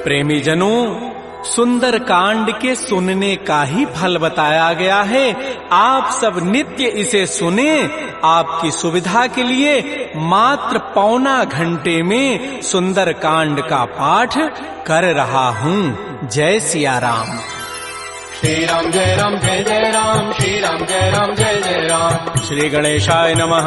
प्रेमी जनों, सुंदर कांड के सुनने का ही फल बताया गया है। आप सब नित्य इसे सुने। आपकी सुविधा के लिए मात्र पौना घंटे में सुंदर कांड का पाठ कर रहा हूँ। जय सिया राम। श्री राम जय राम जय जय राम, श्री राम जय राम जय जय राम। श्री गणेशाय नमः।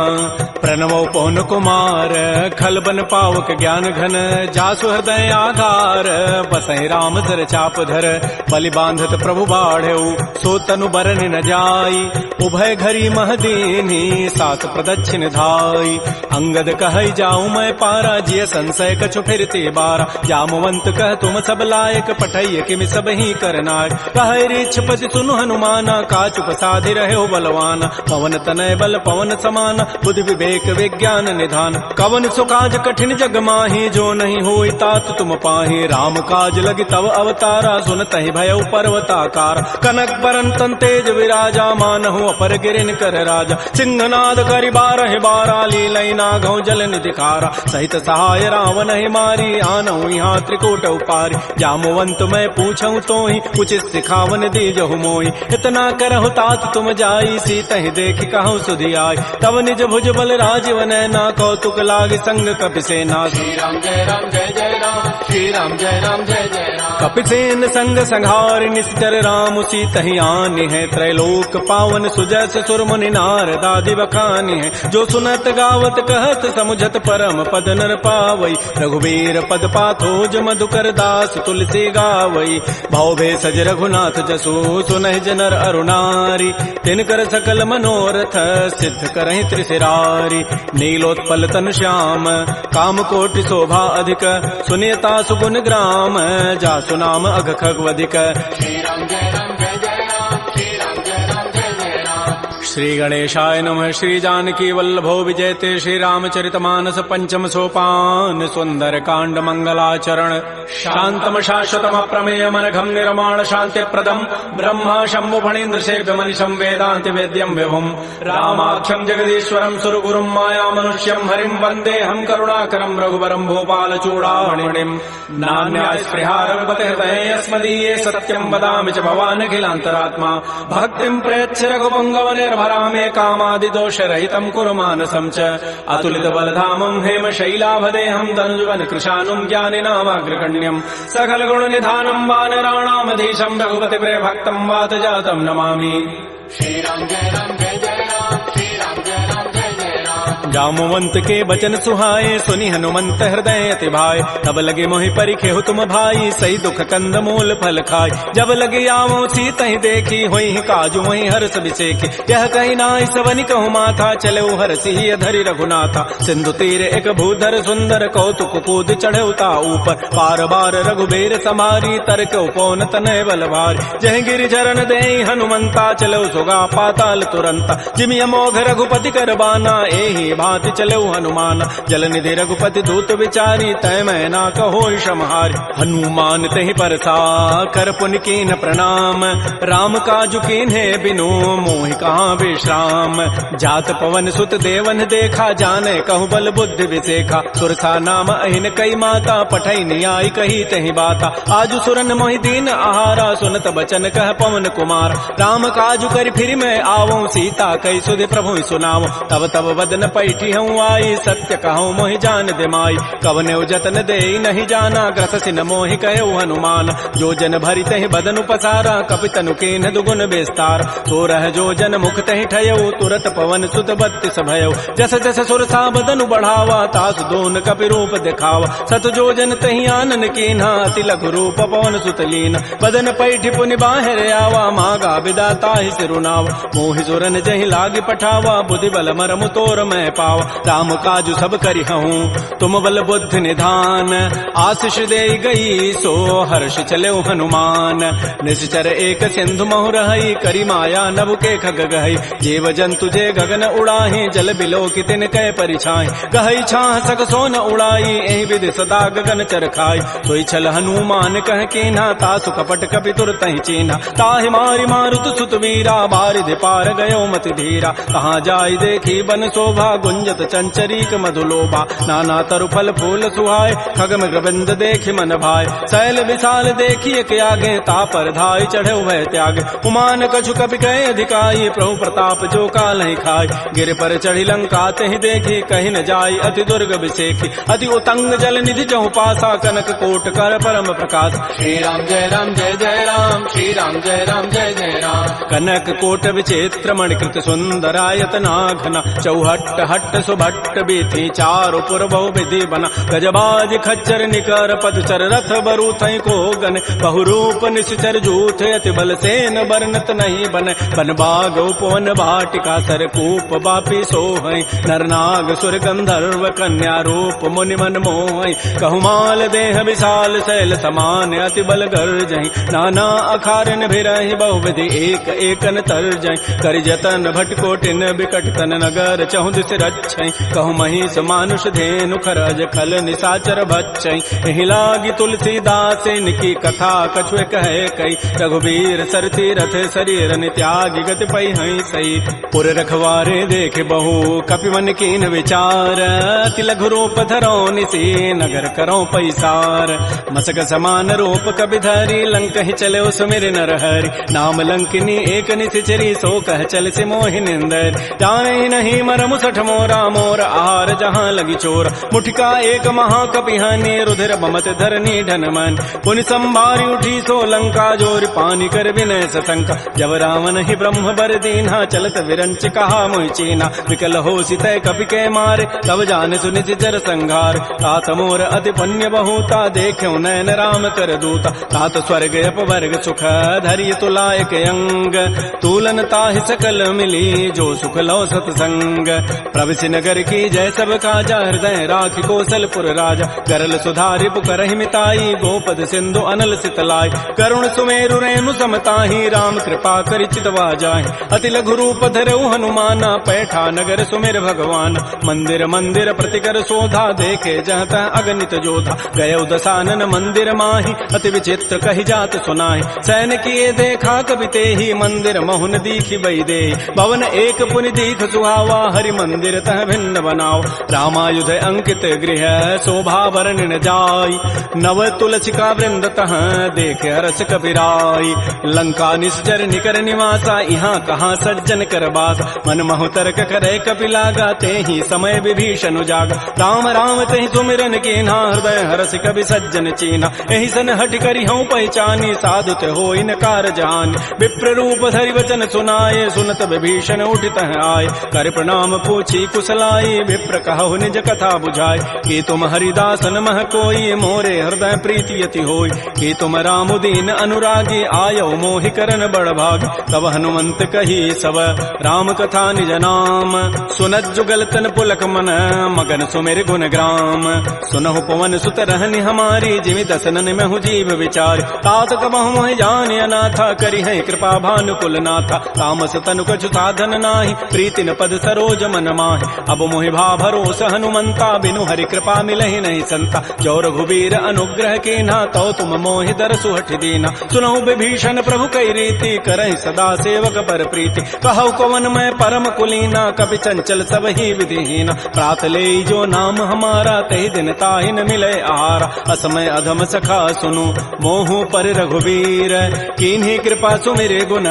प्रणवो पवन कुमार, खल बन पावक ज्ञान घन, जासु हृदय आधार, बसहि राम सर चाप धर, बलि बांधत प्रभु बाढ़ऊ, सो तनु बरन न जाई, उभय घरी महदीनी, सात प्रदक्षिण धाई। अंगद कहई जाऊं मैं पारा, जिय संशय कछु फिरते बारा, जामवंत कह तुम सब लायक, पठैय किमि सब ही करनायक। कहै पति सुनु हनुमाना, काचुप साधि रहे हो बलवाना, पवन तनय बल पवन समाना, बुद्धि विवेक विज्ञान निधान। कवन सुकाज कठिन जग माही, जो नहीं होई तात तुम पाही, राम काज लगी तव अवतारा, सुनतहि भयउ पर्वताकार। कनक बरन तन तेज विराजा, मानहु अपर गिरिन कर राजा, सिंहनाद करि बारहि बारा, लीलई नागौ जल निधिखारा। सहित सहाय रावण ही मारी, आनहु यहाँ त्रिकूट उपारी, जामवंत मैं पूछऊं तोहि, उचित सिखावन दीजहु मोहि। इतना करहु तात तुम जाई, सीतहि देखि कहु सुधि आई, तब निज भुज बल राजीव नैना, कौतुक लागी संग कपिसेना। श्री राम जय राम जय जय राम, श्री राम जय राम जय जय राम। कपिसेन संग संहार, निश्चर राम सीतहि आनि है, त्रैलोक पावन सुजस सुर मुनि नारद आदि बखानि है। जो सुनत गावत कहत समुझत, परम पद नर पावई, रघुबीर पद पाथोज मधुकर दास तुलसी गावई। भव भेषज रघुनाथ जसु, सुनहि जनर अरुणारी, तिनकर सकल मनोरथ, सिद्ध करहि त्रिशिरारी। नीलोत्पल तन श्याम, काम कोटि शोभा अधिक, सुनियता सुगुण ग्राम, जासु नाम अघ खगवधिक। श्री राम जय राम जय जय राम, श्री राम जय राम जय जय राम। श्री गणेशाय नमः। श्री जानकी वल्लभो विजयते, श्री रामचरितमानस पंचम सोपान, सुंदर कांड मंगलाचरण। शांतम शाश्वतम प्रमेयम अनघम निर्माण शांति प्रदम, ब्रह्मा शंभु फणीन्द्र सेव्य मनिषं वेदांति वेद्यम विभुम, रामाख्यम जगदीश्वरम सुरगुरुम माया मनुष्यम हरिम, वंदे हम करुणाकरम रघुवरम भूपाल चूड़ामणिम। नान्या स्पृहा रघुपते हृदये अस्मदीये, सत्यम वदामि च भवान् अखिलान्तरात्मा, भक्तिं प्रयच्छ रघुपंगव निर्भरामे, कामादि दोष रहितं कुरु मानसं च। अतुलित बलधामं हेम शैलाभदेहं, तनुजुवन कृशानुं ज्ञानिनामाग्रगण्यं, सकल गुण निधानं वानराणामधीशं, रघुपति प्रिय भक्तं वात जातं नमामि। श्री राम जय राम जय जय राम, श्री राम जय राम जय जय राम। जामवंत के बचन सुहाए, सुनि हनुमंत हृदय अति भाए, तब लगे मोहि परिखेहु तुम भाई, सही दुख कंद मूल फल खाय। जब लगे आवो सीतहि देखी, होई काजु वही हर्ष विसेखी, यह कही नाई सवनि कहु माथा, चले हरसि अधरि रघुनाथा। सिंधु तीर एक भूधर सुंदर, कौतुक कूद चढ़ौता ऊपर, पार बार रघुबीर समारी, तरक उपौन तनय बल भारी। जह गिरि चरण देहि हनुमंता, चलो सुगा पाताल तुरंता, जिमि अमोघ रघुपति कर बाना, एहि भांति चलो हनुमान। जल निधि रघुपति दूत विचारी, तय मैं ना कहो क्षमहारी। हनुमान तहि परसा कर पुनि कीन प्रणाम, राम काजु कीन्हे बिनु मोहि कहाँ विश्राम। जात पवन सुत देवन देखा, जाने कहु बल बुद्धि विसेखा, सुरसा नाम अहिन कई माता, पठई नियाई कही तहि बाता। आजु सुरन मोहि दीन आहारा, सुनत बचन कह पवन कुमार। राम काजु कर फिर मैं आवो, सीता कई सुधि प्रभु सुनावो। तब तब वदन पैठी हूँ आई, सत्य कहूँ मोहि जान दिमाई। कवने जतन दे नहीं जाना, ग्रस सिन मोहि कहो हनुमान। जो जन भरि तहि बदन पसारा, कपितनु कीन्ह दुगुन विस्तार। तो रह जो जन मुख तहि ठयऊ, तुरत पवन सुत बत्तिस भयऊ। जस जस सुरसा बदनु बढ़ावा, तास दोन कपि रूप दिखावा। सत जो जन तहि आनन कीन्हा, अति लघु रूप पवन सुत लीन। बदन पैठी पुनि बाहर आवा, मागा विदा ताहि सिरुनावा। मोहि सुरन जहि लागी पठावा, बुद्धि बल मरमु तोर मैं पावा। राम काजु सब करि हूँ तुम बल बुद्धि निधान, आशीष दे गई सो हर्ष चले हनुमान। निश्चर एक सिंधु महु रहई, करी माया नभ के खग गहई। जीव जंतु जे गगन उड़ाही, जल बिलो की तिन कै परिछाई। गहई छाह सक सोन उड़ाई, एहि विधि सदा गगन चरखाई। सोई छल हनुमान कह कीन्हा, तासु कपट कपि तुरतहि चीन्हा। ताहि मारि मारुत सुत वीरा, बारिधि पार गयो मति धीरा। कहाँ जाई देखी बन शोभा, गुंजत चंचरीक मधुलोभा नाना तरु फल फूल सुहाय खग मृगबिंद देखि मन भाय शैल विशाल देखिए के आगे तापर धाय चढ़े वह त्याग उमान कछु कपि कहे अधिकाई प्रभु प्रताप जो काल ही खाय गिर पर चढ़ी लंका तहि देखी कहीं न जाय अति दुर्ग विसेखी अति उतंग जल निधि चहु पासा कनक कोट कर परम प्रकाश श्री राम जय जय राम श्री राम जय जय राम कनक कोट विचित्र मणिकृत सुंदरायत नाघना चौहट्ट हट्ट सुभट्ट बीथी चारु पुर बहु विधि बना गजबाज खच्चर निकर पदचर रथ बरू थई को गन बहुरूप निश्चर जूथ अति बल सेन बरनत नहीं बन बन बाग उपवन भाटिका सर कूप बापी सोहई नरनाग सुर गंधर्व कन्या रूप मुनि मन मोहई कहुमाल देह विशाल शैल समान अति बल गर्जहि नाना अखारन भिरहि बहुविधि एक एकन तरजहि कर जतन भटकोटिन बिकट तन नगर चहु दिस रक्षै कहु महिष मानुष धेनु खरज खल निसाचर भक्षै एहि लागी तुलसीदास इनकी कथा कछुए कहे कई रघुबीर सरती रथ शरीर त्यागी गति पै हई सही पुर रखवारे देख बहु कपि मन कीन विचार अति लघु रूप धरो निसी नगर करो पैसार मसक समान रूप कबि धरी लंक ही चले सुमिर नर हरि नाम लंकिनी एक निशिचरी सो कह चल से मोहि निंदर जाने नहीं मर मुसठ मोरा मोर आहार जहाँ लगी चोर मुठिका एक महाकपिहानी रुधिर बमत धरनी ढन मन पुनि संभारी उठी सो लंका जोर पानी कर विनय सतंका जब रावण ही ब्रह्म बर दीन्हा चलत विरंच कहा मोहि चीना विकल हो सितय कपि के मारे तब जान सुनि जर संघार तात मोर अति पुण्य बहुता देखो नयन राम कर दूता तात स्वर्ग अपवर्ग सुख धरिय तुलायक अंग तूलन ताहि सकल मिली जो सुख लो सतसंग प्रविशि नगर की जय सब काजा हृदय राखि कौशलपुर राजा करल सुधारि पुकरहि मिताई गोपद सिंधु अनल सितलाई करुण सुमेरु रेणु समताहि राम कृपा करि चितवा जाहि अति लघु रूप धरऊ हनुमाना पैठा नगर सुमेर भगवान मंदिर मंदिर प्रतिकर शोधा देखे जहत अगणित जोधा गय दसानन मंदिर माही अति विचित्र कही जात सुनाहि सैन किए देखा कवि ते ही मंदिर महुन दीखि बई दे भवन एक पुनि दीख सुहावा हरि मंदिर तह भिन्न बनाओ रामायुध अंकित गृह शोभा वर्णन जाय नव तुलसिका वृंद तह देख हरस कपिराई लंका निश्चर निकर निवासा यहाँ कहाँ सज्जन कर बास मन महु तर्क करे कपिलागा ते ही समय विभीषण जागा राम राम तहि सुमिरन कीन्हा हृदय हरस कवि सज्जन चीना एहि सन हट करि हूँ पहचानी साधु ते होई न कार जान विप्र रूप धरि वचन सुनाए सुनत विभीषण उठित आए कर प्रणाम पूछी कुशलाई विप्र कहु निज कथा बुझाए कि तुम हरिदासन मह कोई मोरे हृदय प्रीति यति होई कि तुम राम दीन अनुरागी आयो मोहि करन बड़ भाग तब हनुमंत कही सब राम कथा निज नाम सुनत जुगल तन पुलक मन मगन सुमेर गुण ग्राम सुनहु पवन सुत रहनि हमारी जिमि दसनन महु जीव विचार तात कबहु मोहि जान अनाथा करि है कृपा भानुकुल नाथा तामस तनु कछु साधन नाही प्रीति न पद सरोज मन माहि अब मोहि भा भरोस हनुमंता बिनु हरि कृपा मिलहि नहीं संता जो रघुबीर अनुग्रह कीन्हा तो तुम मोहि दरसु हठि दीना सुनहु विभीषण प्रभु कई रीति करहि सदा सेवक पर प्रीति कहु कवन मैं परम कुलीना कपि चंचल सब ही विधिहीना प्रात ले जो नाम हमारा तहि दिन ताहि न मिले आहारा असमय अधम सखा सुनु मोहु पर रघुबीर कीन्ही कृपा सुमिरे गुण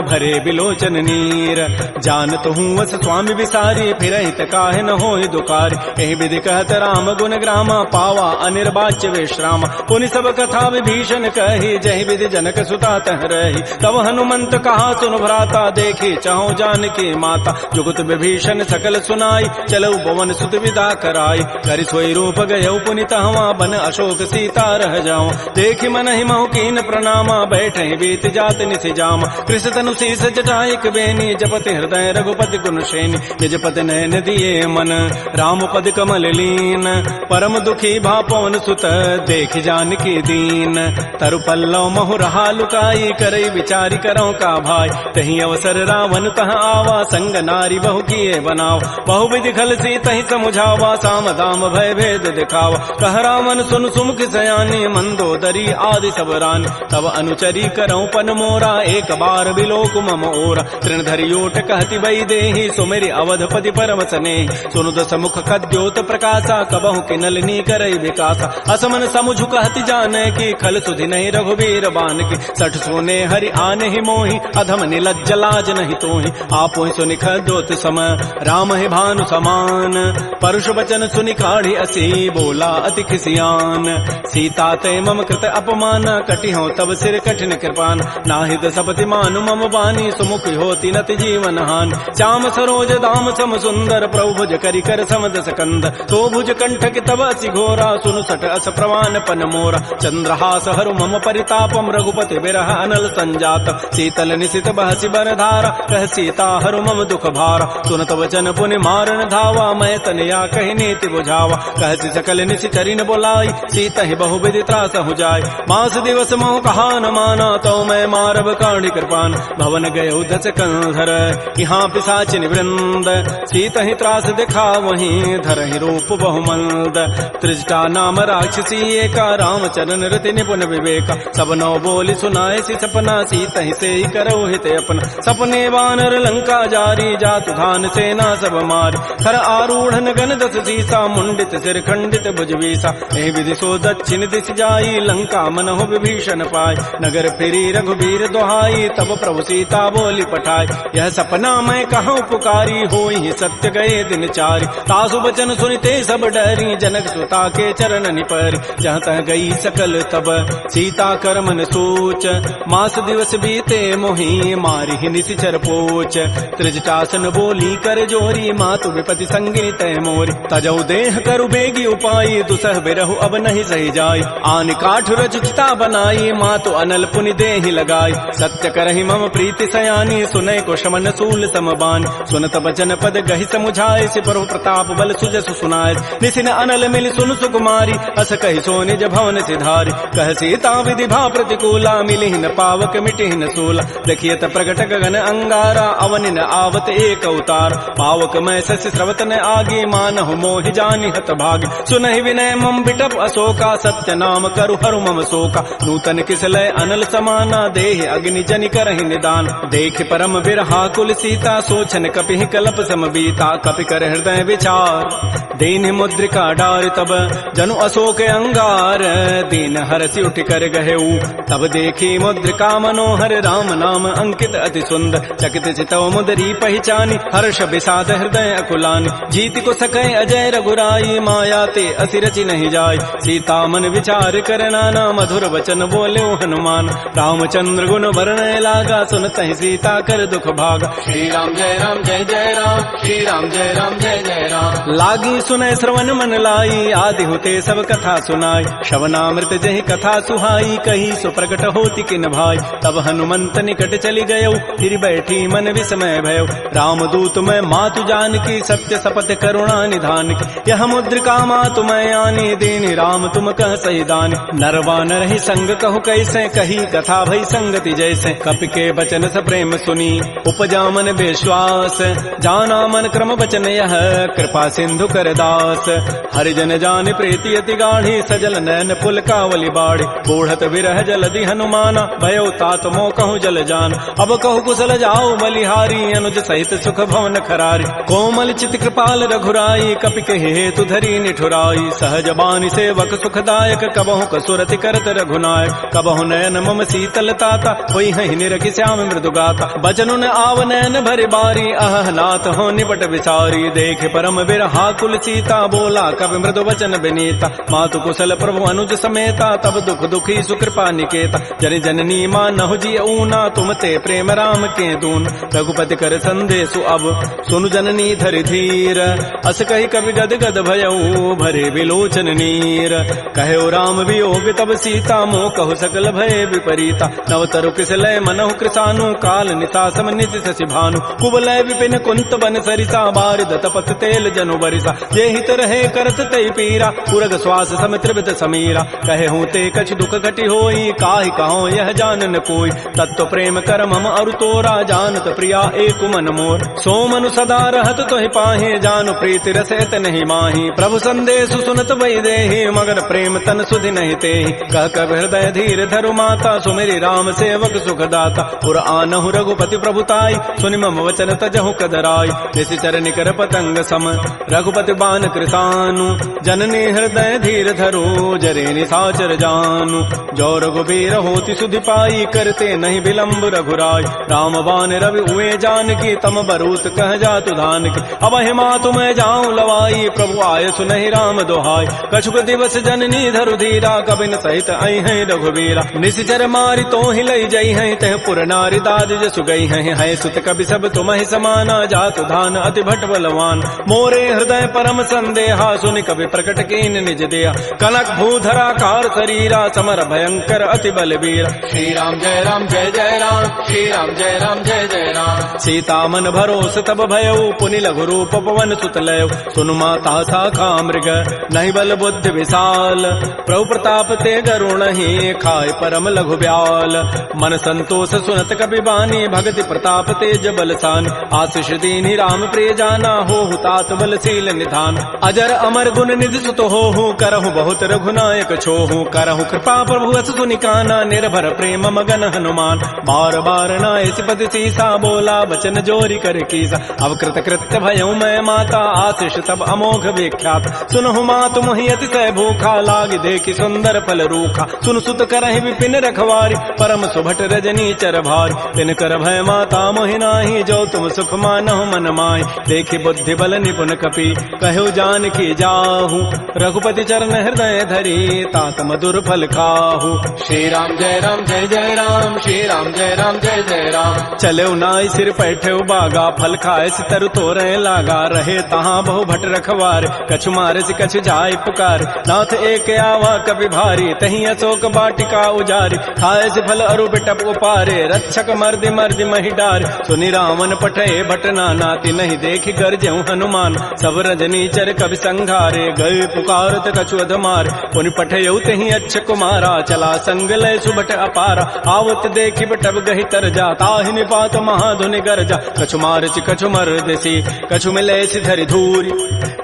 भरे बिलोचन नीर जानत हूँ वस स्वामी विसारी फिरहित काहे न होहि दुखारी एहि विधि कहत राम गुण ग्रामा पावा अनिर्वाच्य विश्राम पुनि सब कथा विभीषण कही जहि विधि जनक सुता तह रही तब हनुमंत कहा सुन भ्राता देखी चाहो जानकी माता जुगत विभीषण सकल सुनाई चलऊ पवन सुत विदा कराई कर सोई रूप गयऊ पुनित हवा बन अशोक सीता रह जाऊं देखि मन ही महु कीन प्रणामा बैठे बीत जात निसि जाम कृष्ण तनु शीस जटाइक बेनी जपति हृदय रघुपति गुण श्रेणी निजपति नयन दिए मन राम पद कमल लीन परम दुखी भा पवन सुत देख जानकी दीन तरु पल्लव महु रहा लुकाई करई विचारी करो का भाई तही अवसर रावण तह आवा संग नारी बहु किए बनाओ बहु विधि खल सी तही समुझावा साम दाम भय भेद दिखावा कह रावण सुन सुमुख सयानी मंदोदरी आदि सब रानी तब अनुचरी करऊं पन मोरा एक बार बिलोक मम ओरा तृण धरि ओट कहति बई देहि सुमेरि अवधपति पर करम सने सुनु दस मुख कद्योत प्रकाशा कबहु के नलिनी करई विकासा असमन समुझ कहति जाने की खल सुधि नहीं रघुबीर बान की सठ सोने हरि आने ही मोहि अधम निलज्ज लाज नहीं तोहि आपो ही सुनि खद्योत सम राम है भानु समान परुष बचन सुनि काढ़ी असी बोला अति खिसियान सीता ते मम कृत अपमान कटि हो तब सिर कठिन कृपान नाहित सपति मानु मम बानी सुमुख होती नति जीवन हान श्याम सरोज दाम सम सुंदर प्रभु भुज करि कर समदस कंद तो भुज कंठ की तब असि घोरा सुनु सट अस प्रवान पन मोरा चंद्रहास हरु मम परितापम रघुपति बिरह अनल संजात शीतल निशित बहसि बर धारा कह सीता हरु मम दुख भारा सुनत वचन पुनि मारन धावा मैं तनया कहि नीति बुझावा कहसि सकल निशि चरिन बोलाई सीता ही बहु विधि त्रास हो जाय मास दिवस मोह कहा न माना तो मैं मारब काढ़ी कृपान भवन गए दस कंधर यहाँ पिशाचिन वृंद सीता ही त्रास दिखा वहीं धर ही रूप बहुमंद त्रिजटा नाम राक्षसी एका राम चरण रति निपुण विवेका सब नौ बोली सुनाए सी सपना सीता ही से ही करो हित अपना सपने वानर लंका जारी जातु धान सेना सब मारी खर आरूढ़ गन दस सीसा मुंडित सिर खंडित भुजवीसा एहि विधि सो दक्षिण दिश जाई लंका मनहु विभीषण पाय नगर फिरी रघुबीर दोहाई तब प्रभु सीता बोली पठाई यह सपना मैं कहूँ पुकारी होई सत्य गए दिन चारी तासु बचन सुनते सब डरी जनक सुता के चरण निपरी जहाँ तह गई सकल तब सीता कर मन सोच मास दिवस बीते मोहि मारी निशिचर पोच त्रिजटासन बोली कर जोरी मातु विपति संगी तय मोरी तजौ देह करु बेगी उपाई दुसह बिरहु अब नहीं सही जाई आन काठ रचिता बनाई मातु अनल पुनि देहि लगाई सत्य करहि मम प्रीति सयानी सुनय को शमन सूल समबान सुनत बचन पद गहि समुझाए सिपरु प्रताप बल सुजस सुनाय निसिन अनल मिल सुन सुकुमारी अस कहि सो निज भवन सिधारी कह सीता विधि भा प्रतिकूला मिलि न पावक मिटि न सूला देखियत प्रगट गगन अंगारा अवनि न आवत एक अवतार पावक मैं शशि स्रवत न आगे मानहु मोहि जानि हत भागी सुनहि विनय मम बिटप अशोका सत्य नाम करु हरु मम शोका नूतन किसलय अनल समाना देह अग्नि जनि करहि निदान देख परम बिरहा कुल सीता सोचन कपि कल्प सम बीता कपि कर हृदय विचार दीन मुद्रिका डार तब जनु अशोक अंगार दीन हरसि उठ कर गहेऊ तब देखी मुद्रिका मनोहर राम नाम अंकित अति सुंदर चकित चितव मुदरी पहचानी हर्ष विषाद हृदय अकुलानी जीत को सकै अजय रघुराई माया ते असि रचि नहीं जाय सीता मन विचार कर नाना मधुर वचन बोले हनुमान रामचंद्र गुण वर्णय लागा सुनत ही सीता कर दुख भागा श्री राम जय राम श्री राम जय जय राम लागी सुनय श्रवण मन लाई आदि होते सब कथा सुनाई श्रवणामृत जहि कथा सुहाई कही सो प्रकट होती किन भाई तब हनुमंत निकट चली गयो फिर बैठी मन विस्मय भयो राम दूत मैं मातु जान की सत्य शपथ करुणा निधान की यह मुद्रिका मातु मैं आनी दीन राम तुम कह सही दान नरवा नर ही संग कहु कैसे कही कथा भई संगति जैसे कपि के बचन स प्रेम सुनी उपजा मन विश्वास जाना मन क्रम बचन यह कृपा सिंधु कर दास हरिजन जान प्रीति अति गाढ़ी सजल नैन पुल कावली बाड़ी बूढ़त विरह जलधि हनुमाना भयो तात मो कहु जल जान अब कहु कुशल जाओ बलिहारी अनुज सहित सुख भवन खरारी कोमल चित कृपाल रघुराई कपि के हेतु धरी निठुराई सहज बानी सेवक सुखदायक कबहु कसुरति करत रघुनायक कबहु नयन मम शीतल ताता होई हहि निरखि श्याम मृदु गाता बचनुन आव नयन भरि बारी अह नाथ हो निपट विचारी देख परम बिरहा कुल सीता बोला कवि मृदु वचन विनीता मातु कुशल प्रभु अनुज समेता तब दुख दुखी सुकृपा निकेता जन जननी मानहु जी ऊना तुम ते प्रेम राम के दून रघुपति कर संदेशु अब सुनु जननी धरि धीर अस कहि कवि गद गद भयऊ भरे विलोचन नीर कहो राम वियोग तब सीता मोह कहु सकल भय विपरीता नवतरु किसलय मनहु कृसानु काल निता सम निति शशि भानु कुबलय विपिन कुंत बन सरिसा बारिद तपत तेल जनु बरिसा जे हित रहे करत तई पीरा पुरग श्वास सम त्रिविध समीरा कहे हूँ ते कछ दुख घटी होई काहि कहो यह जान न कोई तत्व प्रेम कर मम अरु तोरा जानत प्रिया एक मन मोर सो मनु सदा रहत तोहि पाहे जानु प्रीति रसत नहीं माही प्रभु संदेश सुनत वही देहि मगर प्रेम तन सुधि नहीं तेहि कह कब हृदय धीर धरु माता सुमेरी राम सेवक सुखदाता पुर आनहु रघुपति प्रभुताई सुनि मम वचन तजहु कदराई जैसे निश्चर निकर पतंग सम रघुपति बान कृतानु जननी हृदय धीर धरो जरे निशाचर जानु जो रघुबीर होति सुधि पाई करते नहीं विलंब रघुराय राम बान रवि उए जान की तम बरूत कह जातु धान की अब हिमा तुम्हें जाऊं लवाई प्रभु आय सुनहि राम दोहाय कछुक दिवस जननी धरु धीरा कबिन सहित आई है रघुबीरा निश्चर मारी तो ही लई जई है तह पुर नारी दाद जसु गई है सुत कवि सब तुम्हें समाना जातु धान अति भट बलवान मोरे हृदय परम संदेहा सुनि कवि प्रकट कीन निज दिया कनक भूधरा कार शरीरा समर भयंकर अति बलबीरा श्री राम जय राम जय जय राम श्री राम जय राम जय जय राम सीता मन भरोस तब भयउ पुनि लघु रूप पवन सुत लय सुनु माता शाखा मृग नहीं बल बुद्धि विशाल प्रभु प्रताप ते गरुण ही खाय परम लघु ब्याल मन संतोष सुनत कबि बानी भगति प्रताप तेज बलसान आशीष दीनि राम प्रिय जाना हो तात बलशील निधान अजर अमर गुण निधि सुत हो करहु बहुत रघुनायक छोहु करहु कृपा प्रभु अस सुनिकाना निर्भर प्रेम मगन हनुमान बार बार नाय सिपति सीसा बोला बचन जोरी कर कीसा अब कृत कृत्य भयउ मैं माता आशीष तब अमोघ विख्यात सुनहु मातु मोहि अतिशय भूखा लाग देखि सुंदर फल रूखा सुन सुत करहि विपिन रखवारी परम सुभट रजनी चर भारी तिन कर भय माता मोहि नाही जो तुम सुख मानहु मन माहि देखि बुद्धि बल निपुन कपि कहु जान की जाहु रघुपति चरण हृदय धरी तात मधुर फल खाहु श्री राम जय जय राम श्री राम जय जय राम चले नाई सिर पैठे बागा फल खाए सितर तोरे लागा रहे तहाँ बहु भट रखवार कछु मारे से कछु जाय पुकार नाथ एक आवा कवि भारी तही अशोक बाटिका उजारी खाए से फल अरु बिटप उपारे रक्षक मर्दि मर्दि मही डार सुनि रावण पठे भट नाती नहीं देखि गरजहु हनुमान सब रजनी चर कवि संघारे गए पुकारत कछु अधमार पुनि पठयउ तही अच्छ कुमारा चला संग लय सुभट अपारा आवत देखि बटब गहि तर जा ताहि निपात महाधुनि गरजा कछु मारचि कछु मर्दसी कछु मिले सि धरि धूरी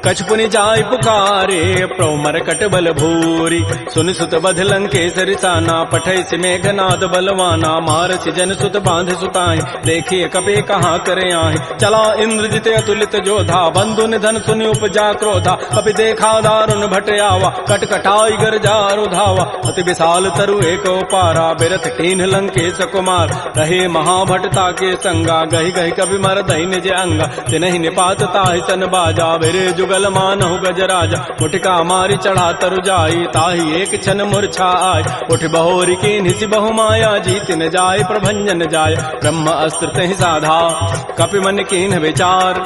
कछु पुनि जाय पुकारे प्रभु मरकट बल भूरी सुन सुत बध लंकेसरि साना पठै सि मेघनाद बलवाना मारसि जन सुत बांध सुताई देखिए कपे कहाँ करे आहि चला इंद्रजित अतुलित जोधा बंधु निधन सुनि उपजा क्रोधा कपि देखा दारुण भट आवा कटकटाई गरजा रुधावा अति विशाल तरु एक पारा बिरथ कीन्ह लंकेश कुमार रहे महाभटता के संगा गहि गहि कवि मर दहि निज अंगा तिनहि निपात ताहि सन बाजा बिरे जुगल मानहु गजराजा मुटिका मारी चढ़ा तरु जाई ताहि एक क्षण मूर्छा आय उठ बहोरी की निसि बहु माया जीत न जाय प्रभंजन जाय ब्रह्म अस्त्र तहि साधा कपि मन कीन्ह विचार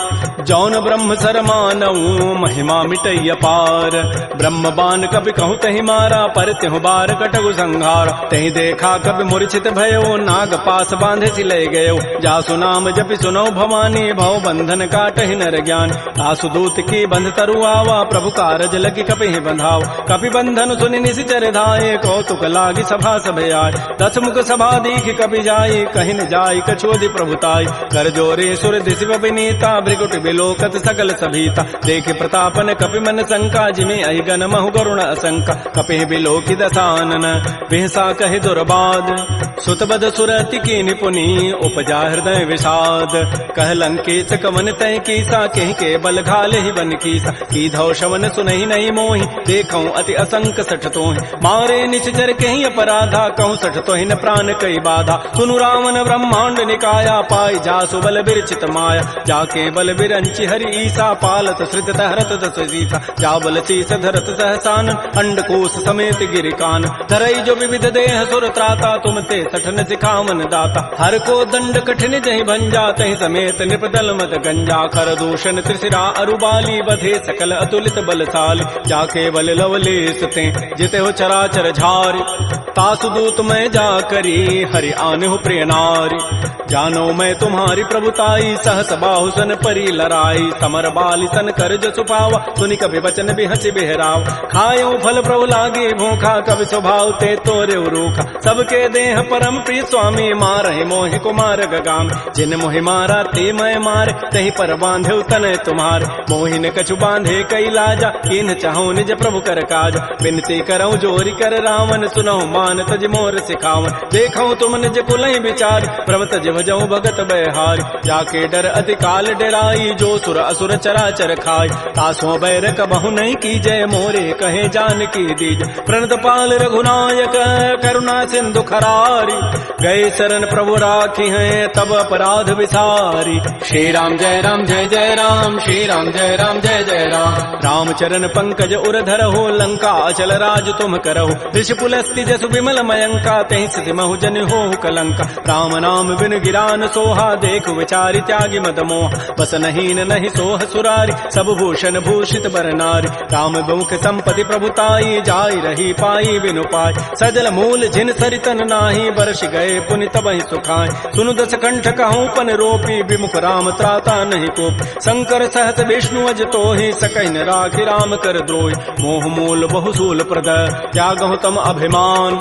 जौन ब्रह्म सर मानऊ महिमा मिटैय पार ब्रह्म बान कपि कहु तहि मारा पर त्यहु बार कटगु संहार तहि देखा कपि मूर्छित भयो नाग पास बांधे सि ले गयो जासु नाम जपि सुनो भवानी भव बंधन काटहि नर ज्ञान आसु दूत की बंध तरु आवा प्रभु कारज लगी कपि बंधाव कपि बंधन सुनि निश्चर धाये कौतुक लागी सभा सब आय दस मुख सभा दीख कपि जाई कहि न जाई कछोदि प्रभुताई कर जोरे सुर दिशि विनीता भृगुट बिलोकत सकल सभीता देख प्रतापन कपि मन शंका जिमे अहि गण महु गरुण असंका कपि बिलोकि दसानन बिहसा कहि दुर्बाद सुतबद सुरति की निपुनी उपजा हृदय विषाद कह लंकेश कवन तय कीसा कहि के बल घाले ही बन कीसा की धौ शवन सुनहि नहीं मोहि देखौ अति असंक सठ तोहि मारे निश्चर कहि अपराधा कहूँ सठ तोहि न प्राण कई बाधा सुनु रावण ब्रह्मांड निकाया पाई जासु बल बिरचित माया जाके बल बिरंचि हरि ईसा पालत सृत हरत दस सीसा जा बल शीस धरत सहसान अंडकोश समेत गिरिकान धरई जो विविध देह सुर त्राता तुम ते सठन सिखावन दाता हर को दंड कठिन जहि भंजा तहि समेत निपदल मत गंजा कर दूषण त्रिशिरा अरुबाली बधे सकल अतुलित बलशाली जाके बल लवलेस ते जिते हो चराचर झारी तासु दूत मैं जा करी हरि आनहु प्रिय नारी जानो मैं तुम्हारी प्रभुताई सहस बाहु सन परी लराई समर बाली सन कर जसु पावा सुनि कभी वचन बिहसि बिहराव खायो फल प्रभु लागे भूखा कभी स्वभाव ते तोरे रूखा सबके देह परम प्रिय स्वामी मारहि मोहि कुमार गगाम जिन मोहि मारा ते मैं मार तहि पर बांधे तनय तुम्हार मोहि न कछु बांधे कई लाजा कीन चाहूं निज प्रभु कर काज बिनती करऊं जोरी कर रावण सुनहु हनुमान तज मोर सिखावन, देखऊं तुम निज कुलहि विचार, प्रभ तज भजऊं भगत बयहारी, जाके डर अति काल डराई, जो सुर असुर चराचर खाई, तासों बैर कबहु नहीं की जय, मोरे कहे जानकी दीज, प्रणत पाल रघुनायक करुणा सिंधु खरारी, गए शरण प्रभु राखी हैं तब अपराध विसारी। श्री राम जय राम, श्री राम जय जय राम। रामचरण पंकज उर धरहु, लंका अचल राज तुम करहु, ऋषि पुलस्ति जसु विमल मयंका, तेहि सिधि महु जन होहु कलंका, राम नाम बिन गिरान सोहा, देखु विचारि त्यागी मद मोह, बस नहीन नहीं सोह सुरारी, सब भूषण भूषित बर नारी, राम मुख संपत्ति प्रभुताई, जाई रही पाई बिनु पाई, सजल मूल जिन सरितन नाही, बरस गए पुनि तबहि सुखाय, सुनु दस कंठ कहूँ पन रोपी, विमुख राम त्राता नहीं कोप, शंकर सहत विष्णु अज तोहि, सकहि न राखि राम कर द्रोहि, मोह मूल बहुसूल प्रद त्यागहु तम अभिमान,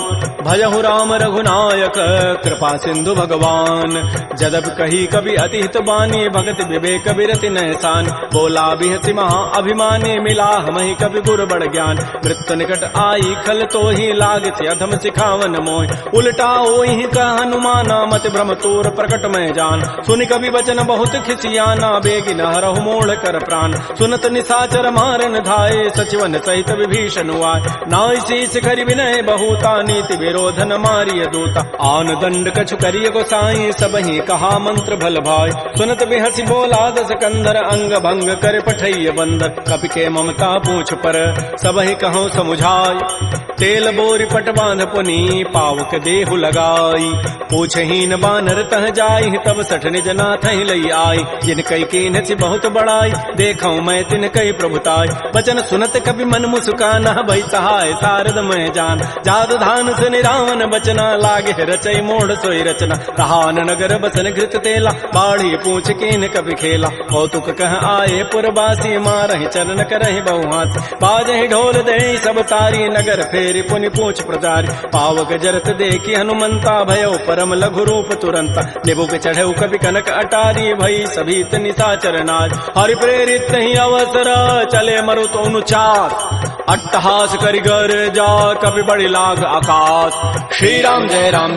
भजहु राम रघुनायक कृपा सिंधु भगवान, जदब कही कवि अति हित बानी, भगत विवेक विरति नहसान, बोला बिहसि महा अभिमानी, मिला हमहि कवि गुर बड़ ज्ञान, मृत्यु निकट आई खल तोहि, लागति अधम सिखावन मोहि, उल्टा ओहि कह हनुमाना, मति भ्रम तोर प्रकट मैं जान, सुनि कवि वचन बहुत खिसियाना, बेगिन हरहु मोड़ कर प्राण, सुनत निशाचर मारन धाये, सचिवन सहित विभीषण आए, नाई शीस करि विनय बहुता, नीति विरोध न मारिय दूता, आन दंड कछु करिय गोसाई, सबहि कहा मंत्र भल भाई, सुनत बिहसि बोला दस कंधर, अंग भंग कर पठैय बंदर, कपि के ममता पूछ पर सबहि कहूँ समुझाई, तेल बोरी पट बांध पुनी पावक देहु लगाई, पूछहीन बानर तह जाई, तब सठ निज नाथ लई आई, जिन कई कीन सी बहुत बड़ाई, देखऊं मैं तिन कई प्रभुताई, वचन सुनत कभी मन मुस्काना, भई सहाय सारद मैं जान, जाद धान सुनि रावण बचना, लागे रचई मोड़ सोई रचना, रहान नगर बसन घृत तेला, बाढ़ी पूछ कीन कभी खेला, कौतुक कह आए पुरबासी, मारहि चरण करहि बहुहास, बाजहि ढोल दे सब तारी, नगर फेरि पुनि पूछ प्रजारी, पावक जरत देखी हनुमंता, भयो परम लघु रूप तुरंता, निबुक चढ़ऊ कभी कनक अटारी, भई सभीत निशाचर नार, हरि प्रेरित ही अवसर चले मरुत अनुचार, अट्टहास करि गर जा कभी बड़ी लाग आकाश, श्री राम जय राम,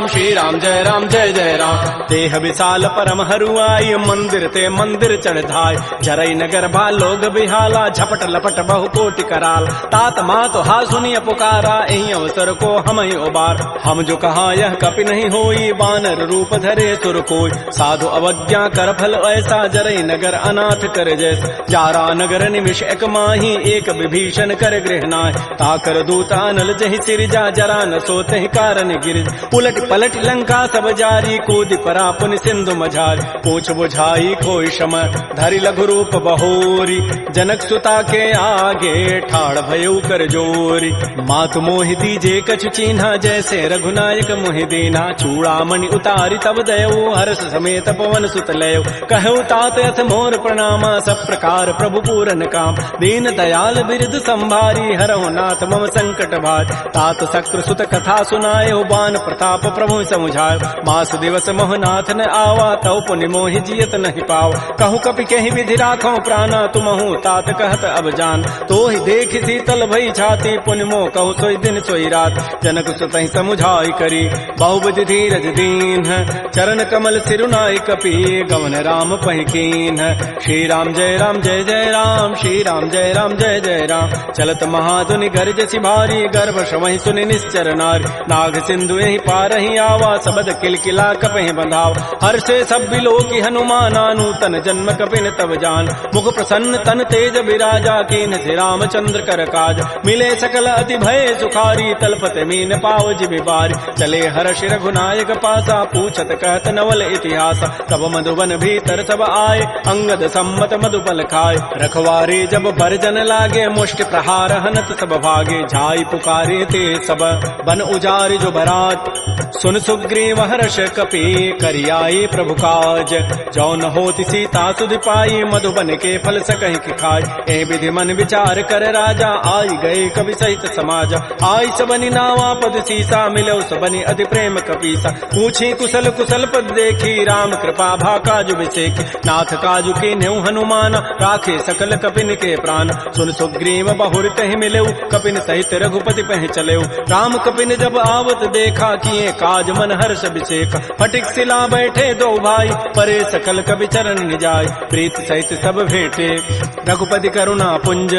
श्री राम जय जय राम। देह विशाल परम हरुआई, मंदिर ते मंदिर चढ़ धाय, जरई नगर भा लोग बिहाला, झपट लपट बहु कोटि कराल, तात मात हा सुनिय पुकारा, एहि अवसर को हम ही उबार, हम जो कहा यह कपि नहीं होई, बानर रूप धरे सुर कोई, साधु अवज्ञा कर फल ऐसा, जरई नगर अनाथ कर जैसा, जारा नगर निमिष एक माही, एक विभीषण कर गृहनाय, ताकर दूता नल जहि सिरजा, जरा न सोते ही कारण गिरिज, उलट पलट लंका सब जारी, कूदि परा पुनि सिंधु मझारी, पूछ बुझाई कोई शम धरि लघु रूप बहोरी, जनक सुता के आगे ठाड़ भयउ कर जोरी, मातु मोहि दीजे कछु चीन्हा, जैसे रघुनायक मोहि दीना, चूड़ामणि उतारी तब दयऊ, हर्ष समेत पवन सुत लयऊ, कहऊ तात अथ मोर प्रणामा, सब प्रकार प्रभु पूरन काम, दीन दयाल बिरद संभारी, हरहु नाथ मम संकट भार, तात शक्र सुत कथा सुनायो, बान प्रताप प्रभु समुझायो, मास दिवस मोहनाथ न आवा, तौ पुनि मोहि जियत नहीं पावा, कहूँ कपि कहीं विधि राखो प्राणा, तुमहु तात कहत अब जान, तो ही देख शीतल भई छाती, पुनि मोह कहु सोई दिन सोई रात, जनक सुतहि समुझाई करी, बहुबुद्धि धीरज दीन, चरण कमल सिरुनाई कपि, गवन राम पहिकीन, श्री राम जय राम, श्री राम जय जय राम, चलत महाधुनि गर्जसि भारी, गर्भ श्रवहि सुनि निश्चर नारी, नाग सिंधु यही पारहि आवा, सबद किलकिला कपहि बंधाव, हर्षे सब बिलोकी हनुमाना, नूतन जन्म कपिन तब जान, मुख प्रसन्न तन तेज विराजा, कीन श्री रामचंद्र कर काज, मिले सकल अति भय सुखारी, तलपत मीन पाव जिबि बारी, चले हर्ष रघुनायक पासा, पूछत कहत नवल इतिहास, तब मधुबन भीतर सब आए, अंगद सम्मत मधुपल खाए, रखवारे जब बरजन लागे, मुष्टि प्रहार हनत सब भागे, झाई पुकारे ते सब बन उजारि जो बरात, सुन सुग्रीव हर्ष कपि करियाई प्रभु काज, जौन होति सीता सुधि पाई, मधुबन के फल सकहि कि खाय, ए विधि मन विचार कर राजा, आई गए कवि सहित समाज, आई सबनि नावा पद सीसा, मिलो सबनि अति प्रेम कपीसा, पूछी कुशल कुशल पद देखी, राम कृपा भा काजु विसेखी, नाथ काजु के नेउ हनुमान, राखे सकल कपिन के प्राण, सुन सुग्रीव देव बहुर तहि मिलेऊ, कपिन सहित रघुपति पह चलेऊ। राम कपिन जब आवत देखा, किए काज मन हर्ष विशेखा। फटिक सिला बैठे दो भाई, परे सकल कवि चरण निजाय। प्रीत सहित सब भेटे, रघुपति करुणा पुंज।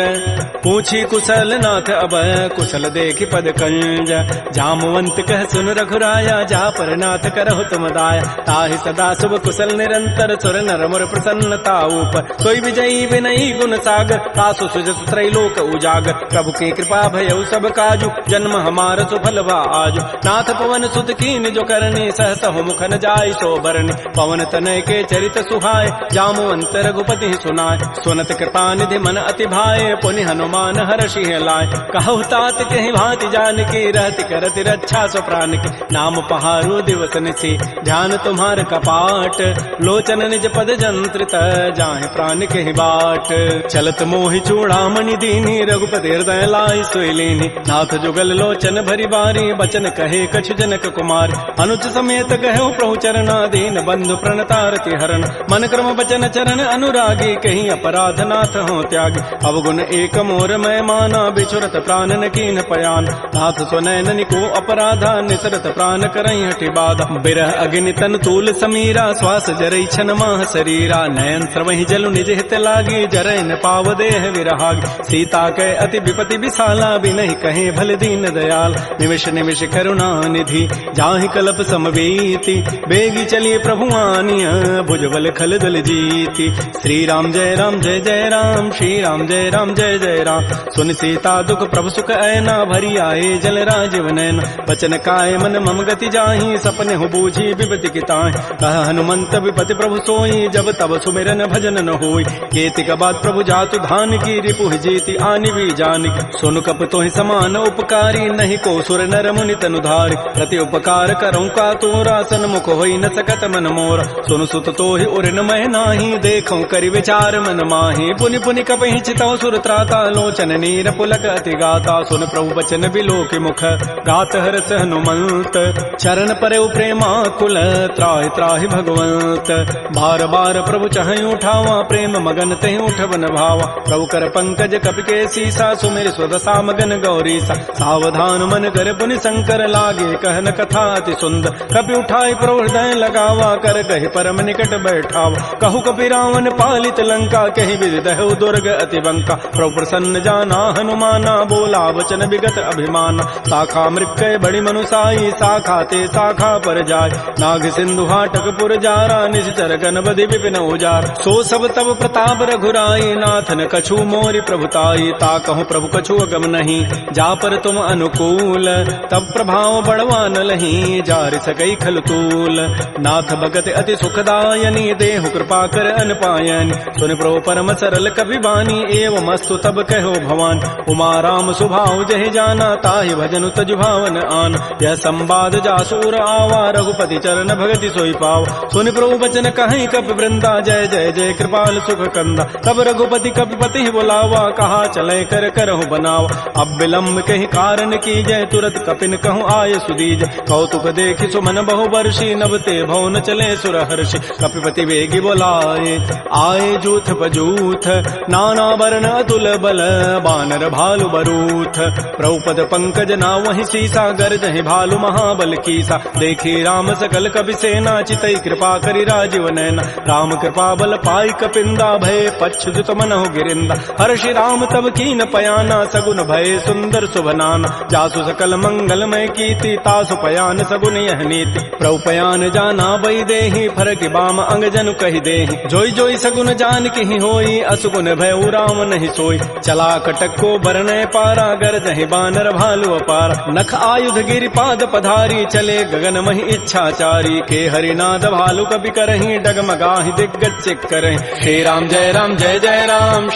पूछी कुशल नाथ अब, कुशल देखि पद कंज। जामवंत कह सुन रघुराया, जा पर नाथ करहु तुम दाया। ताहि सदा शुभ कुशल निरंतर, सुर नर मुर प्रसन्नता ऊपर। सोई विजयी विनयी गुण सागर, तासु सुजस त्रैलोक उजागर। प्रभु की कृपा भयउ सब काजु, जन्म हमार सुफल भा आजु। नाथ पवन सुत कीन जो करनी, सहस हो मुखन जाय सो बरनी। पवन तनय के चरित सुहाय, जामवंत रघुपति सुनाय। सुनत कृपा निधि मन अति भाए, पुनि हनुमान हर्षि लाय। कहु तात कहि भांति जानकी, रहति करति रक्षा सो प्राण की। नाम पहारो दिवस निशि, ध्यान तुम्हार कपाट। लोचन निज पद जंत्रित, जाहि प्राण कहि बाट। चलत मोहि चूड़ामणि दीनी, रघुपति हृदय लाय सोई लीनी। नाथ जुगल लोचन भरी बारी, बचन कहे कछु जनक कुमार। अनुज समेत कहो प्रभु चरणा, दीन बंधु प्रणतारति हरण। मन क्रम बचन चरण अनुरागी, कहीं अपराध नाथ हो त्यागी। अवगुण एक मोर मैं माना, बिछुरत प्राण न कीन पयान। नाथ सुनैन को अपराधा, निसरत प्राण करई हठि बाधा। बिरह अग्नि तन तूल समीरा, श्वास जरई छन माह शरीरा। नयन स्रवहि जलु निज हित लागी, जरै न पाव देह विरहागी। सीता कै अति विपति विशाला, बिनहि कहे भल दीन दयाल। निमिष निमिष करुणा निधि, जाहि कल्प समवीति। बेगी चलिए प्रभु आनिया, भुजबल खल दल जीति। श्री राम जय राम, श्री राम जय जय राम। सुन सीता दुख प्रभु सुख ऐना, भरी आए जल राजीव नैना। बचन काय मन मम गति जाहि, सपने हो बूझी विपति की ताहि। कह हनुमंत विपति प्रभु सोई, जब तब सुमिरन भजन न होई। केतिक बाद प्रभु जातु धान की, रिपुहि जीति आनि भी जानिक। सोनु कप तोहि समान उपकारी, नहीं को सुर नर मुनि तनुधारी। प्रति उपकार करऊं का तोरा, सन्मुख होई न सकत मन मोरा। सुनु सुत तोहि उर न मह नाही, देखऊं करि विचार मन माही। पुनि पुनि कपहि चितौ सुर त्राता, लोचन नीर पुलक अति गाता। सुन प्रभु बचन बिलोकि मुख, गात हरस हनुमंत। चरण परeu प्रेमा कुल, त्राहि त्राहि भगवंत। बार बार प्रभु चहई उठावा, प्रेम मगन तहि उठवन भावा। प्रभु कर पंकज कपि के सीसा, सुमिर स्वदशा मगन गौरीसा। सावधान मन कर पुनि शंकर, लागे कहन कथा अति सुंदर। कपि उठाई प्रभु हृदय लगावा, कर कहि परम निकट बैठावा। कहु कपि रावण पालित लंका, कहि विदहु दुर्ग अति बंका। प्रभु प्रसन्न जाना हनुमाना, बोला वचन विगत अभिमाना। शाखा मृक्कय बड़ी मनुसाई, शाखा ते शाखा पर जाय। नाग सिंधु हाटक पुर जारा, निश्चर गणपति विपिन उजार। सो सब तब प्रताप रघुराई, नाथन कछु मोरि प्रभुताई। ता कहूँ प्रभु कछु अगम नहीं, जा पर तुम अनुकूल। तब प्रभाव बड़वान लही, जार सकई खल तूल। नाथ भगत अति सुखदायनी, देहु कृपा कर अनपायनी। सुन प्रभु परम सरल कवि बानी, एवं अस्तु तब कहो भवान। उमा राम सुभाव जहि जाना, ताहि भजनु तज भावन आन। यह संवाद जासूर आवा, रघुपति चरण भगति सोई पाव। सुनि प्रभु बचन कहीं कपि वृंदा, जय जय जय कृपाल सुख कंदा। तब रघुपति कपिपति बुलावा, कहा चले कर करहु बनावा। अब विलम्ब कहीं कारण की जय, तुरत कपिन कहूँ आय सुदीज। कौतुक देखि सुमन बहु वर्षी, नभते भवन चले सुर हर्षि। कपिपति वेगी बोलाए, आए जूथ पजूथ। नाना वर्ण अतुल बल, बानर भालु बरूथ। प्रभुपद पंकज नावहि सीसा, गर्जहि भालु महाबल कीसा। देखी राम सकल कपि सेना, चितई कृपा करि राजीव नैना। राम कृपा बल पाई कपिंदा, भय पच्छुत मनहु गिरिंदा। हर्षि राम तब कीन पयाना, सगुन भय सुंदर शुभनाना। जासु सकल मंगलमय कीर्ति, तासु पयान सगुन यह नीति। प्रभु पयान जाना बई देहि, फरक बाम अंग जनु कहि देहि। जोई जोई सगुन जान की होई, असुगुन भय राम नहीं सोई। चला कटक को बरनय पारा, गरजहि बानर भालु अपारा। नख आयुध गिरि पाद पधारी, चले गगन महि इच्छाचारी। के हरिनाद भालु कपि करहि, डगमगाहि दिग्गज चिक करहि। श्री राम जय राम, श्री राम जय राम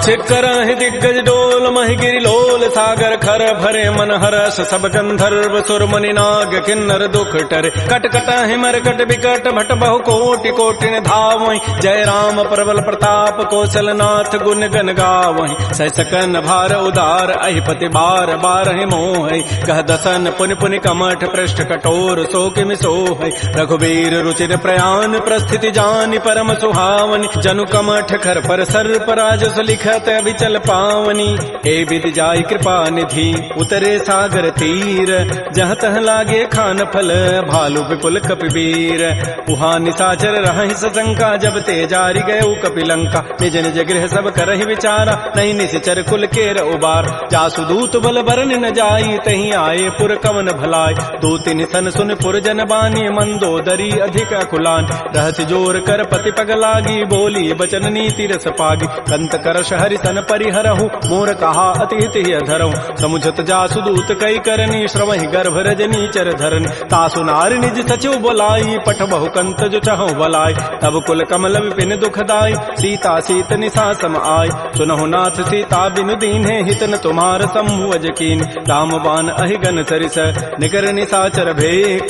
छिकरहि दिग्गज डोल, महि गिरि लोल सागर खर। भरे मन हरस सब गंधर्व, सुर मुनि नाग किन्नर दुख टरे। कट कटहि मरकट बिकट, भट बहु कोटि कोटिन धावहि। जय राम प्रबल प्रताप, कौशल नाथ गुण गन गावहि। सहसकन भार उदार, अहिपति बार बारहि मोहि। कह दसन पुनि पुनि कमठ, पृष्ठ कठोर सो किमि सोहि। रघुबीर रुचिर प्रयाण, प्रस्थिति जानि परम सुहावनि। जनु कमठ खर पर सर्प, राजस लिख बात अभिचल पावनी, हे विधि जाय कृपा निधि उतरे सागर तीर। जहाँ तह लागे खान फल भालू विपुल कपिवीर, उहा निशाचर रहि सशंका, जब ते जारी गए कपिलंका। निज निज गृह सब करहि विचारा, नहीं निश्चर कुल केर उबार। जासु दूत बल बरन न जाई, तहीं आए पुर कवन भलाई। दो तीन सन सुन पुर जन बानी, मंदोदरी अधिक अकुलान। रहस्य जोर कर पति पग लागी, बोली बचन नीति रस पागी। कंत करश हरि सन परिहरहु, मोर कहा अति हित धरहु। समुझत जासु दूत कई करनी, श्रवहि गर्भ रजनी चर धरन। तासु नारी निज सचिव बोलाई, पठ बहु कंत जो चहु बलाई। तब कुल कमल विपिन दुखदाई, सीता सीत निशा सम आई। सुनहु नाथ सीता बिनु दीन्हे, हित न तुम्हार शंभु अजकीन। राम बाण अहिगन सरिस, निकर निशाचर भेक।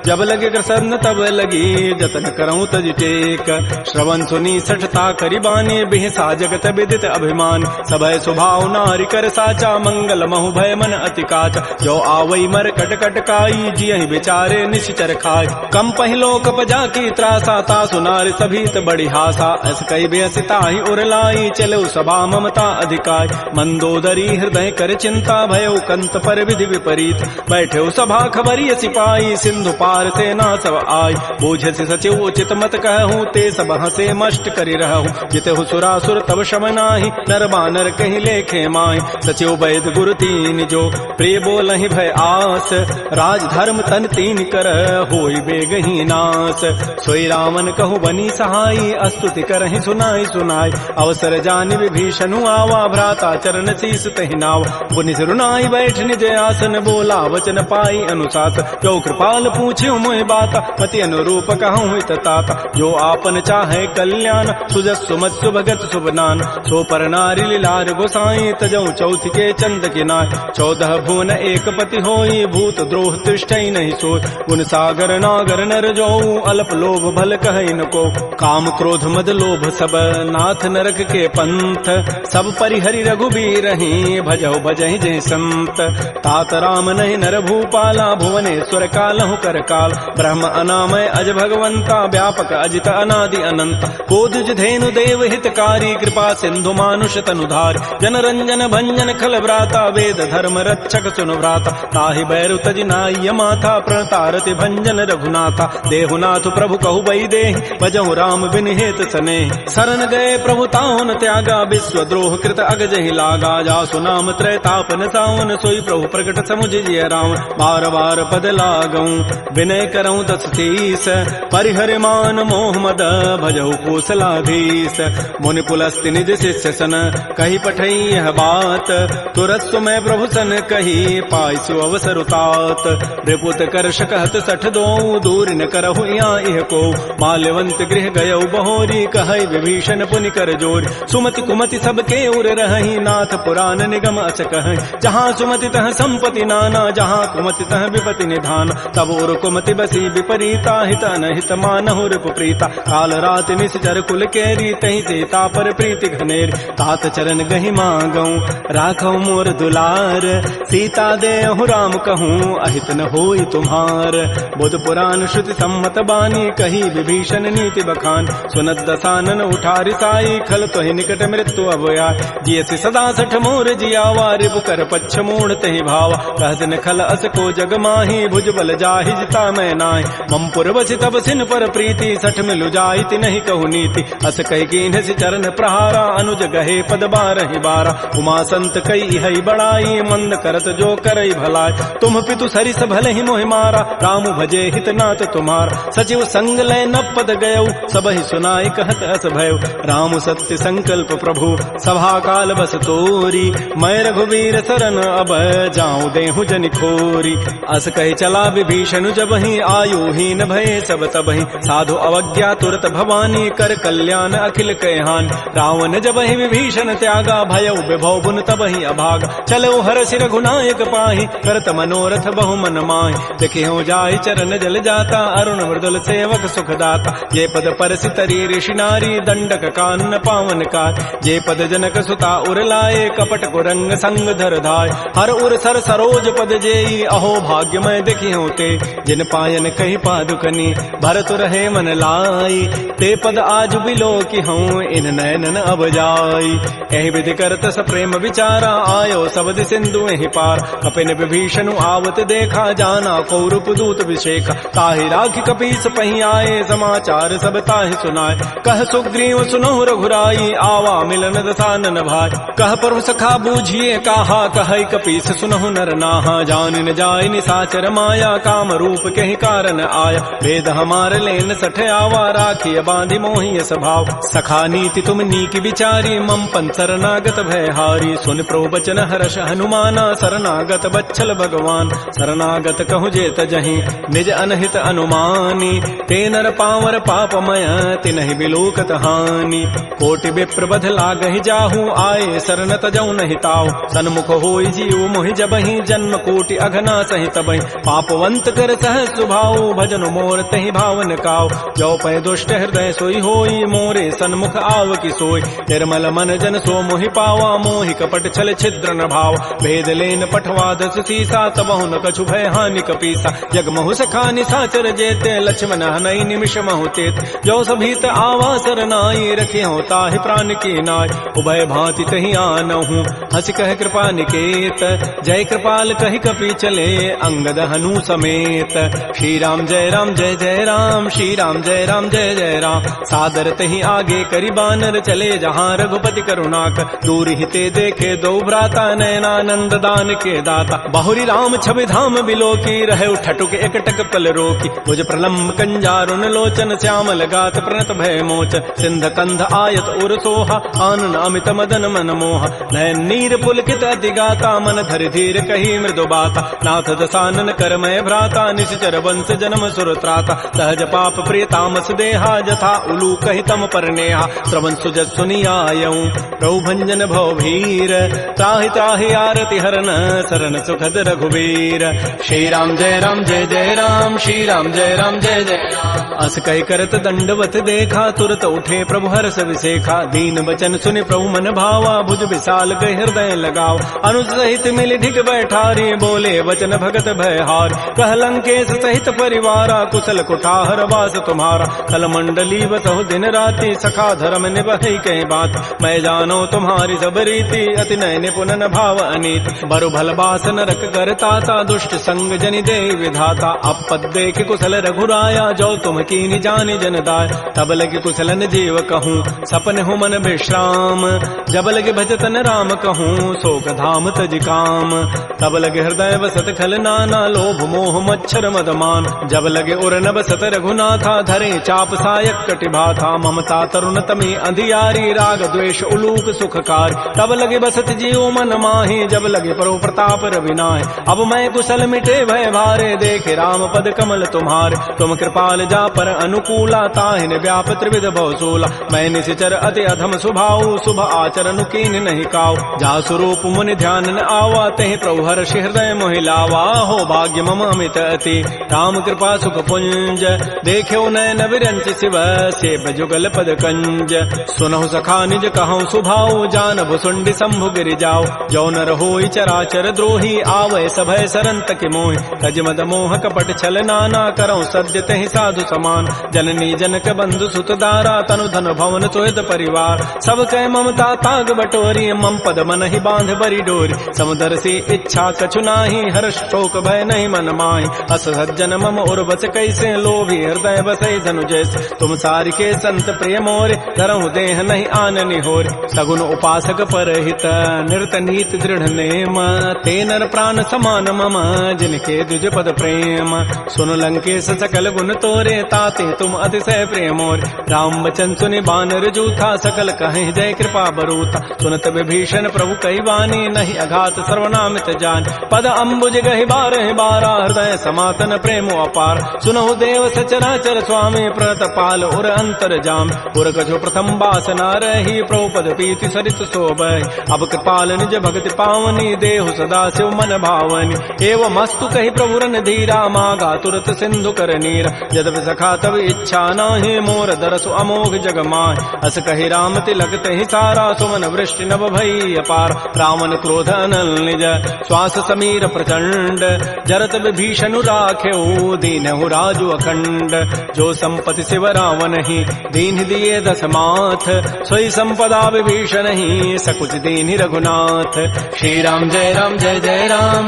जब लगे कृष्ण तब लगी, जतन करऊं तज टेक। श्रवण सुनी सठता करिबानी, बिहसा जगत विदित अभिमान। सभय स्वभाव नारी कर साचा, मंगल महु भय मन अति काचा। जो आवई मर कट कट काई, जियहि विचारे निश्चर खाय। कम पहिलो कप जाकी त्रासा, तासु नारी सभीत बड़ी हासा। अस कई बेसिता ही उरलाई, चलो सभा ममता अधिकाय। मंदोदरी हृदय कर चिंता, भयो कंत पर विधि विपरीत। बैठे सभा खबरी सिपाही, सिंधु पार से ना सब आय। बूझ सचिव उचित मत कहूँ, ते सब हसे मष्ट करि रहूँ। जितहु सुरासुर तब शम नाही, नर बानर कहीं लेखे माय। सचिव वैद गुरु तीन जो, प्रिय बोलहि भय आस। राज धर्म तन तीन कर, होई बेगहि नास। सोई रावण कहु बनी सहाई, अस्तुति करहि सुनाई सुनाई। अवसर जानि विभीषणु आवा, भ्राता चरण शीस तहि नावा। पुनि सिरुनाई बैठ निज आसन, बोला वचन पाई अनुशासन। जो कृपाल पूछ्यो मोहि बाता, पति अनुरूप कहूँ हित ताता। जो आपन चाहे कल्याण, सुजस सुमत सुभगत शुभनान। सो पर नारी लीलार गोसाई, तजऊ चौथ के चंद के नाय। 14 भुवन एक पति होई, भूत द्रोह तिष्ठई नहीं सोई। गुण सागर नागर नर जोऊ, अल्प लोभ भल कहई न को। काम क्रोध मद लोभ सब, नाथ नरक के पंथ। सब परिहरि रघुबीर ही, भजऊ भजहि जय संत। तात राम नहीं नर भूपाला, भुवनेश्वर कालहु कर काल। ब्रह्म अनामय अज भगवंता, व्यापक अजित अनादि अनंत। कोदुज धेनु देव हितकारी, कृपा सिंधु मानुष तनुधार। जन रंजन भंजन खल व्राता, वेद धर्म रक्षक सुन व्राता। ताहि बैरु तज नाय माथा, प्रणतारति भंजन रघुनाथा। देहुनाथ प्रभु कहु बई देहि, भजहु राम बिन हेत सने। शरण गए प्रभु ताहु न त्यागा, विश्व द्रोह कृत अगजहि लागा। जासु नाम त्रैतापन सावन, सोई प्रभु प्रकट समुझ जिय राम। बार बार पद लागऊं, विनय करऊं दस तीस। परिहर मान मोह मद, भजहु कौशलाधीश। मुनि पुलस्ति निज शिष्य सन, कही पठई यह बात। तुरत सुमय प्रभु सन कही, पाइसु अवसर उतात। रिपुत कर्ष कहत सठ दोऊ, दूर न करहु यहाँ को। माल्यवंत गृह गयऊ बहोरी, कहई विभीषण पुनि कर जोरी। सुमति कुमति सबके उर रही, नाथ पुराण निगम अस कहई। जहाँ सुमति तह संपत्ति नाना, जहाँ कुमति तह विपति निधान। तब उर कुमति बसी विपरीता, हित अनहित मानहु रिपु प्रीता। काल रात निश्चर कुल केरी, तहि सीता पर प्रीति घनेरी। तात चरण गहि मांगऊं, राखऊ मोर दुलार। सीता देहु राम कहूँ, अहित न होई तुम्हार। बुध पुराण श्रुति सम्मत बानी, कही विभीषण नीति बखान। सुनत दसानन उठारि साई, खल तोहि निकट मृत्यु अब आय। जियसि सदा सठ मोर जियावा, रिपु कर पच्छ मूढ़ तहि भावा। कहत न खल अस को जग माही, भुज बल जाहि जिता मैं नाहि। मम पुर बसि तब सिन पर प्रीति, सठ मिलु जाइति नहीं कहु नीति। अस कहि कीन्हसि चरण प्रहारा, अनुज गहे पद बारहि बारा। उमा संत कई हई बड़ाई, मंद करत जो करई भलाई। तुम पितु सरिस भले मोहि मारा, राम भजे हित नाथ तुम्हारा। सचिव संग लय न पद गयऊ, सबहि सुनाई कहत अस भयऊ। राम सत्य संकल्प प्रभु, सभा काल बस तोरी। मैं रघुवीर शरण अब, जाऊं देहु जनि खोरी। अस कहि चला विभीषण जबहि, आयु हीन भये सब तबहि। साधु अवज्ञा तुरत भवानी, कर कल्याण अखिल कहान। रावण जबहि विभीषण त्यागा, भयऊ विभव बुन तबहि अभागा। चलो हरषि रघुनायक पाहि, करत मनोरथ बहु मन माहि। देखियो जाहि चरण जल जाता, अरुण मृदुल सेवक सुखदाता। जे पद परसि तरी ऋषि नारी, दंडक कानन पावन कार। जे ते पद जनक सुता उर लाए, कपट को रंग संग धर धाय। हर उर सर सरोज पद जेई, अहो भाग्य मैं देखी होते। जिन पायन कही पादुकनी, भरत रहे मन लाई। ते पद आज बिलो की हूँ, इन नयनन अब जाई। एहि विधि करत स प्रेम विचारा, आयो सबद सिंधु एहि पार। कपिन विभीषण आवत देखा, जाना कौरव दूत विशेखा। ताहि राखी कपीस पही आए, समाचार सब ताहि सुनाए। कह सुग्रीव सुनहु रघुराई, आवा मिलन दसानन भाई। कह प्रभु सखा बूझिए कहा, कह कपीस सुनहु नर नाहा। जान न जाय निसाचर माया, काम रूप के ही कारण आया। वेद हमार लेन सठ आवा, राखी बांधि मोहि स्वभाव। सखा नीति तुम नीक विचारी, मम पन शरणागत भयहारी। सुन प्रभु बचन हर्ष हनुमाना, शरणागत बच्छल भगवान। शरणागत कहु जेत जहीं, निज अनहित अनुमानी। ते नर पावर पापमय, तिनहि बिलोकत हानि। कोटि विप्र बध लागहि जाहू, आए शरण तजौ नहि ताऊ। सन्मुख होई जीव मोहि जबहि, जन्म कोटि अघना सहि तबहि। पापवंत कर सहज सुभाऊ, भजन मोर तहि भावन काऊ। जो पै दुष्ट हृदय सोई होई, मोरे सन्मुख आव की सोई। निर्मल मन जन सो मोहि पावा, मोहि कपट छल छिद्र न भाव। भेद लेन पठवा दस सीसा, तबहु न कछु भय हानि कपीसा। जग महु सखा निसाचर जेते, लक्ष्मण हनई निमिष महु तेत। जो सभीत आवा सरनाई, रखे हो ताहि प्राण की नाय। उभय भांति तहि आनहु, हंस कह कृपा निकेत। जय कृपाल कहि कपि चले, अंगद हनु समेत। श्री राम जय राम जय जय राम, श्री राम जय राम जय जय राम। सादर तहि आगे करि बानर चले, जहाँ रघुपति करुणाक। दूर हिते देखे दो भ्राता, नयनानंद दान के दाता। बाहुरी राम छवि धाम बिलो की, रहे ठटुक एकटक पल रोकी। भुज प्रलम्ब कंजारुन लोचन, श्यामल गात प्रणत भय मोचन। सिंध कंध आयत उर सोहा, आनन अमित मदन मन मोहा। नयन नीर पुलकित अति गाता, मन धरि धीर कही मृदु बाता। नाथ दसानन कर मैं भ्राता, निश्चर वंश जन्म सुर त्राता। सहज पाप प्रिय तामस देहा, जथा उलू कहि तम पर नेहा। श्रवण सुजत सुनि आयऊं, प्रभु भंजन भव भीर। त्राहि त्राहि आरति हरन, शरण सुखद रघुवीर। श्री राम जय राम जय जय राम, श्री राम जय राम जय जय राम। अस कहि करत दंडवत देखा, तुरत उठे प्रभु हर्ष विसेखा। दीन बचन सुनि प्रभु मन भावा, भुज विशाल गहि हृदय लगाव। अनुज सहित मिल ढिग बैठारी, बोले वचन भगत भयहार। कह लंकेश सहित परिवारा, कुशल कुठार वास तुम्हारा। कल मंडली बसहु दिन राति, सखा धर्म निबहि कहीं बात। मैं जानो तुम्हारी सब रीति, अति नय निपुण न भाव अनीति। बरु भल बास नरक करताता, दुष्ट संग जनि दे विधाता। अपद देख कुशल रघुराया, जो तुम कीनि जानि जन दाय। तब लगे कुशलन जीव कहूँ, सपन हूँ मन विश्राम। जब लगे भजतन राम कहूँ, शोक धाम तज काम। तब लगे हृदय बसत खल नाना, लोभ मोह मच्छर मदमान। जब लगे उर न बसत रघुनाथा, धरे चाप सायक कटिभाथा। ममता तरुण तमी अंधियारी, राग द्वेष उलूक सुखकारी। तब लगे बसत जीव मन माही, जब लगे परो प्रताप रविनाय। अब मैं कुशल मिटे भय भारे, देखे राम पद कमल तुम्हारे। तुम कृपाल जा पर अनुकूला, ताहिन व्याप त्रिविध भवसूला। मैं निशिचर अति अधम स्वभाव, शुभ आचरण कीन नहीं काऊ। जा स्वरूप मुनि ध्यान न आवा, तहि प्रभु हर्ष हृदय मोहि लावा। हो भाग्य मम अमित अति, राम कृपा सुख पुंज। देख्यो नयन विरंच शिव, सेव जुगल पद कंज। सुनहु सखा निज कहूँ सुभाऊ, जान भुसुंडि शंभु गिरि जाओ। जो नर होई चराचर द्रोही, आवै सभय सरंत के मोहि। तज मद मोह कपट छल नाना, करऊँ सद्य तहि साधु समान। जननी जनक बंधु सुत दारा, तनु धन भवन सुहृद परिवार। सब कह ममता ताग बटोरी, मम पद मन ही बांध बरी डोरी। समुदर सी इच्छा कछु नाही, हर्ष शोक भय नहीं मन माही। अस सज्जन मम उर बस कैसे, लोभी हृदय बसै धनु जैसे। तुम सारि के संत प्रिय मोरे, धरहु देह नहीं आननि होरे। सगुन उपासक परहित, निरत नीति दृढ़ नेम। ते नर प्राण समान मम, जिनके द्विज पद प्रेम। सुन लंकेश सकल गुण तोरे, ताते तुम अतिशय प्रिय मोरे। राम वचन सुनि बानर जूथा, सकल कहीं जय कृपा बरूथा। सुनत विभीषण प्रभु कई वाणी, नहीं अघात सर्वनामित जान। पद अम्बुज गहि बारहि बारा, हृदय समातन प्रेम अपार। सुनहु देव सचराचर स्वामी, प्रणत पाल उर अंतर जाम। उर कछु प्रथम बासना रही, प्रभु पद पीति सरित शोभहि। अब कृपाल निज भक्ति पावनी, देहु सदा शिव मन भावनी। एवं मस्तु कहि प्रभु रन धीरा, मागा तुरत सिंधु कर नीरा। यद्यपि सखा तब इच्छा नाही, मोर दरसु अमोघ जग माहि। अस कहि राम तिलक तहि सारा सुमन वृष्टि नभ भई अपार रावण क्रोध अनल निज श्वास समीर प्रचंड जरत विभीषण राख्यो दीनहु राजु अखंड जो संपति शिव रावण ही दीन दिए दस माथ सोई संपदा विभीषण ही सकुच दीन रघुनाथ श्री राम जय राम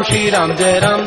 श्री राम जय राम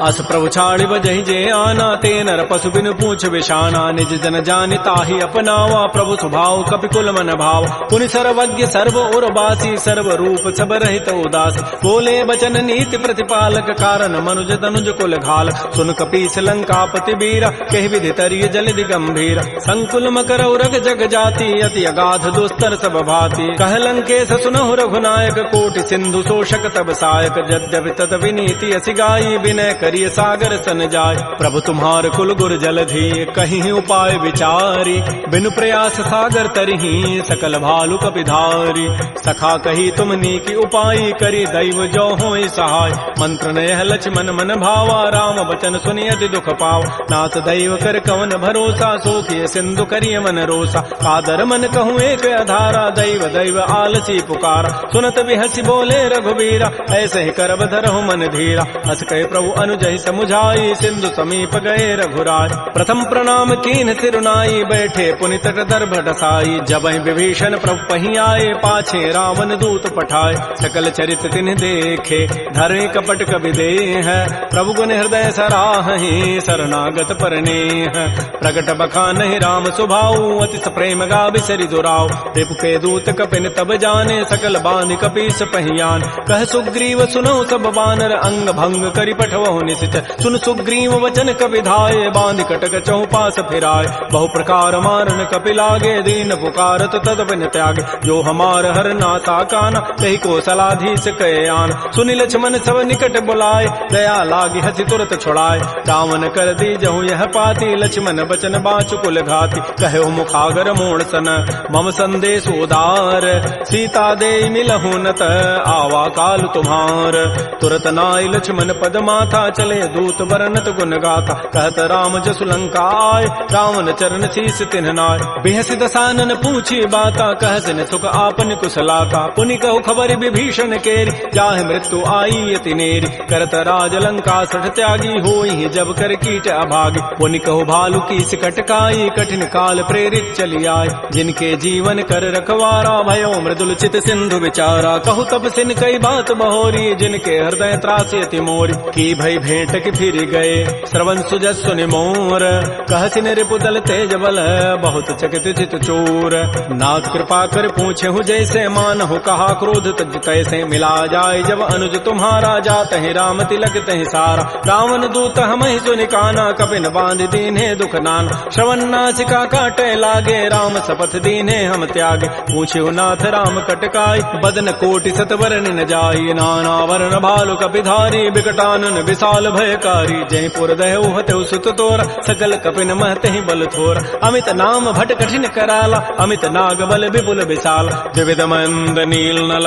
अस प्रभु छाड़ि बजहि जे आना ते नर पशु बिनु पूछ विशाना निज जन जानि ताहि अपनावा प्रभु स्वभाव कपिकुल मन भाव पुनि सर्वज्ञ सर्व उर्वासी सर्व रूप सब रहित उदासी बोले बचन नीति प्रतिपालक कारण मनुज तनुज कुल घाल सुन कपीस लंकापति बीरा कहि विधि तरिय जलधि गंभीर संकुल मकर उरग जग जाति अति अगाध दुस्तर सब भाति कह लंकेश सुनहु रघुनायक कोटि सिंधु शोषक तब सायक यद्यपि तत विनीति असि गाई विनय करिय सागर सन जाय प्रभु तुम्हार कुल गुर जलधि कहीं उपाय विचारी बिनु प्रयास सागर तरही सकल भालु कपिधारी सखा कही तुम नीकी उपाय करी दैव जो होई सहाय मंत्र नयह लक्ष्मण मन भावा राम बचन सुनियति दुख पाव नाथ दैव कर कवन भरोसा सोखिय सिंधु करिय मन रोसा कादर मन कहूँ एक अधारा दैव दैव आलसी पुकारा सुनत बिहसी बोले रघुबीरा ऐसे ही करब धरहु मन धीरा हस कहे प्रभु अनुजहि समुझाई सिंधु समीप गए रघुराय प्रथम प्रणाम कीन तिरुनाई बैठे पुनि तट दर्भ डसाई जबहि विभीषण प्रभु पही आए पाछे रावण दूत पठाए सकल चरित तिन्ह देखे धरे कपट कवि देह प्रभु गुण हृदय सराहि शरणागत परनेह प्रगट बखानहि राम सुभाऊ अति प्रेम गा बिसरि दुराव रिपु के दूत कपिन तब जाने सकल बांध कपीस पहियान कह सुग्रीव सुनो सब बानर अंग भंग करि पठवहु निशिचर सुन सुग्रीव वचन कपि धाये बांध कटक चौपास फिराय बहु प्रकार मारन कपि लागे दीन पुकारत तद बिन त्यागे जो हमार हर नाता काना तहि को सलाधीश कहे आन सुनि लक्ष्मण सब निकट बुलाए दया लागी हसी तुरत छुड़ाए रावण कर दी जहु यह पाती लक्ष्मण बचन बाचु कुल घाती कहो मुखागर मोड़ सन मम संदेश उदार सीता दे मिलहु नत आवा काल तुम्हार तुरत नाय लक्ष्मण पद माथा चले दूत बरनत गुण गाथा कहत राम जसु लंका आय रावण चरण शीस तिन्ह नाय बेहसी दसानन पूछी बाता कहसिन सुख आपन कुशलाता पुनि कहु खबर विभीषण केरी जाहि मृत्यु आई यति नेरी करत राज लंका सठ त्यागी होई जब कर कीट अभागी पुनि कहु भालु की कटकाई कठिन काल प्रेरित चली आय जिनके जीवन कर रखवारा भयो मृदुल चित सिंधु विचारा कहु तब सिन कई बात बहोरी जिनके हृदय त्रासयति मोरी की भई भेंट की फिर गए श्रवण सुजस सुनि मोर कहसिन रिपुदल तेज बल बहुत चकित चित चोर नाथ कृपा कर पूछे हूँ जैसे मान हो कहा क्रोध तज तैसे मिला जाए जब अनुज तुम्हारा जात है राम तिलक तहि सारा रावण दूत हम ही सुनि काना कपिन बांध दीन्हे दुख नाना श्रवण नासिका काटे लागे राम शपथ दीन्हे हम त्यागे पूछे नाथ राम कटकाई बदन कोटि सतवरण न जाई नाना वर्ण भालु कपिधारी विकटानन विशाल भयकारी जयपुर दहु हतु सुत तोरा सकल कपिन महते ही बल थोरा अमित नाम भट कठिन कराला अमित नाग बल विपुल विशाल विविध मंद नील नल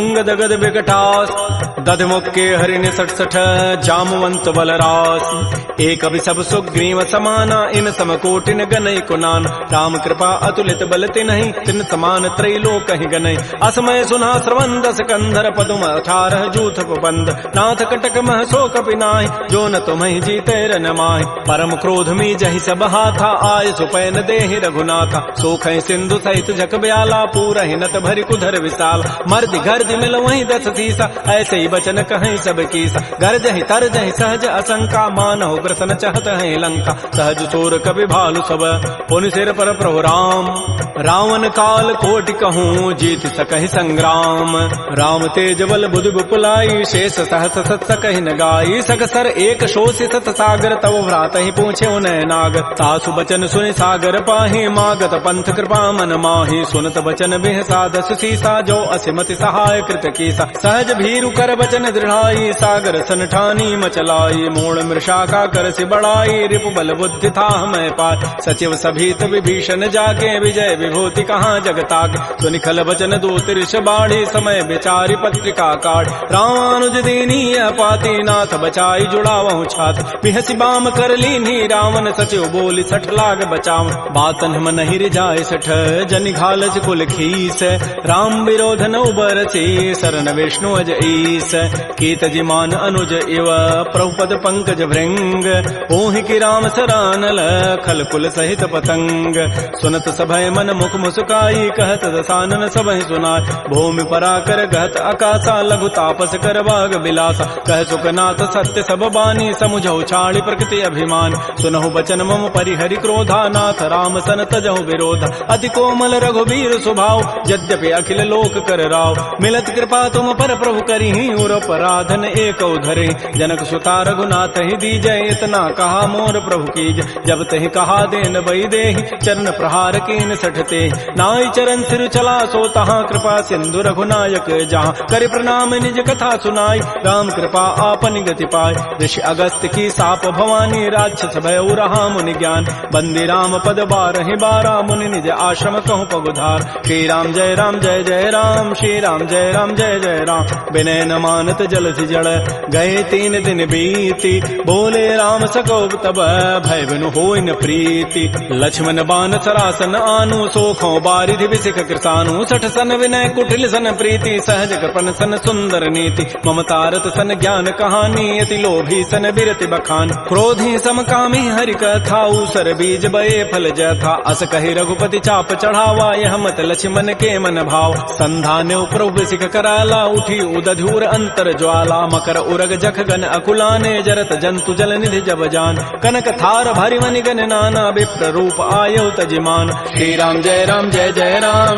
अंगद गद विकटास दध मुक्के हरिण सठ सठ जामवंत बलरास एक अभि सब सुग्रीव समाना इन समकोटिन गनई कुनान राम कृपा अतुलित बल तिन्हि तिन समान त्रैलोक ही गनई असमय सुना श्रवण दस कंधर पदुम 18 जूथ बंद नाथ कटक मह सो कपि नाहि जो न तुम्हि जीते रन माहि परम क्रोध मी जहि सब हाथा आय सुपैन देहि रघुनाथा सोखै सिंधु सहित जग ब्याला पूरा नत भरि कुधर विशाल मर्द गर्द मिल वहीं 10 सीसा ऐसे ही बचन कहीं सब कीसा गर्ज ही तरज ही सहज असंका मान हो ग्रसन चहत है लंका सहज चोर कवि भालु सब पुनि सिर पर प्रभु राम रावण काल कोटि कहूँ जीत सकहि संग्राम राम तेज बल बुध विपुलाई शेष सहस सत सकहि न गाई सकसर एक शोषि सत सागर तव भ्रात ही पूछे उन्हें नाग तासु बचन सुनि सागर पाहि मागत पंथ कृपा मन माहि सुनत बचन बिह साधस सीसा जो असिमति सहाय कृत कीसा सहज भीरु कर बचन दृढ़ाई सागर सन ठानी मचलाई मोड़ मृषा का कर सि बढ़ाई रिपु बल बुद्धि था मैं पाय सचिव सभीत विभीषण जाके विजय विभूति कहाँ जगताग सुनिखल बचन दो तिरिश बाढ़ी समय विचारी पत्रिका काढ़ रामानुज दीनी पाती नाथ बचा रचाई जुड़ावहु छात बिहसी बाम कर लीनी रावण सचिव बोली सठ लाग बचाव बातन हम नहीं रिजाए सठ जनि घालज कुल खीस राम विरोध न उबरसी शरण विष्णु अज ईस कीत जिमान अनुज इव प्रभुपद पंकज भृंग ओहि की राम सरानल खल कुल सहित पतंग सुनत सभय मन मुख मुस्काई कहत दसानन सबहि सुनाय भूमि पराकर गहत आकाशा लघु तापस कर बाग बिलासा कह सुखनाथ सत्य सब बानी समुझौ छाड़ी प्रकृति अभिमान सुनहु बचन मम परिहरि क्रोधा नाथ राम सन तजहु विरोध अति कोमल रघुबीर स्वभाव यद्यपि अखिल लोक कर राव मिलत कृपा तुम पर प्रभु करिहि उर पराधन एक धरे जनक सुता रघुनाथ ही दीजय इतना कहा मोर प्रभु कीज जब तहि कहा देन बई देहि चरण प्रहार कीन सठते नाई चरण सिर चला सो तहाँ कृपा सिंधु रघुनायक जहाँ कर प्रणाम निज कथा सुनाई राम कृपा आपन गति पाय ऋषि अगस्त की साप भवानी राक्षस भय रहा मुनि ज्ञान बंदी राम पद बारहि बारा मुनि निज आश्रम कहु पगुधार श्री राम जय राम श्री राम जय जय राम विनय न मानत जलधि जड़ गए 3 दिन बीती बोले राम सकोब तब भय बिनु होई न प्रीति लक्ष्मण बान सरासन आनु सोखों बारिधि विसिख कृसानु सठ सन विनय कुटिल सन प्रीति सहज कृपन सन सुंदर नीति ममतारत सन ज्ञान कहानी अति लोभी सन बिरति बखान क्रोधी समकामी हरि कथा उसर बीज बये फल जथा अस कहि रघुपति चाप चढ़ावा यह मत लक्ष्मण के मन भाव संधान प्रभु सिख कराला उठी उदधूर अंतर ज्वाला मकर उरग जख गन अकुलाने जरत जंतु जल निधि जब जान कनक थार भरि मनि गन नाना विप्र रूप आयो तजिमान श्री राम जय राम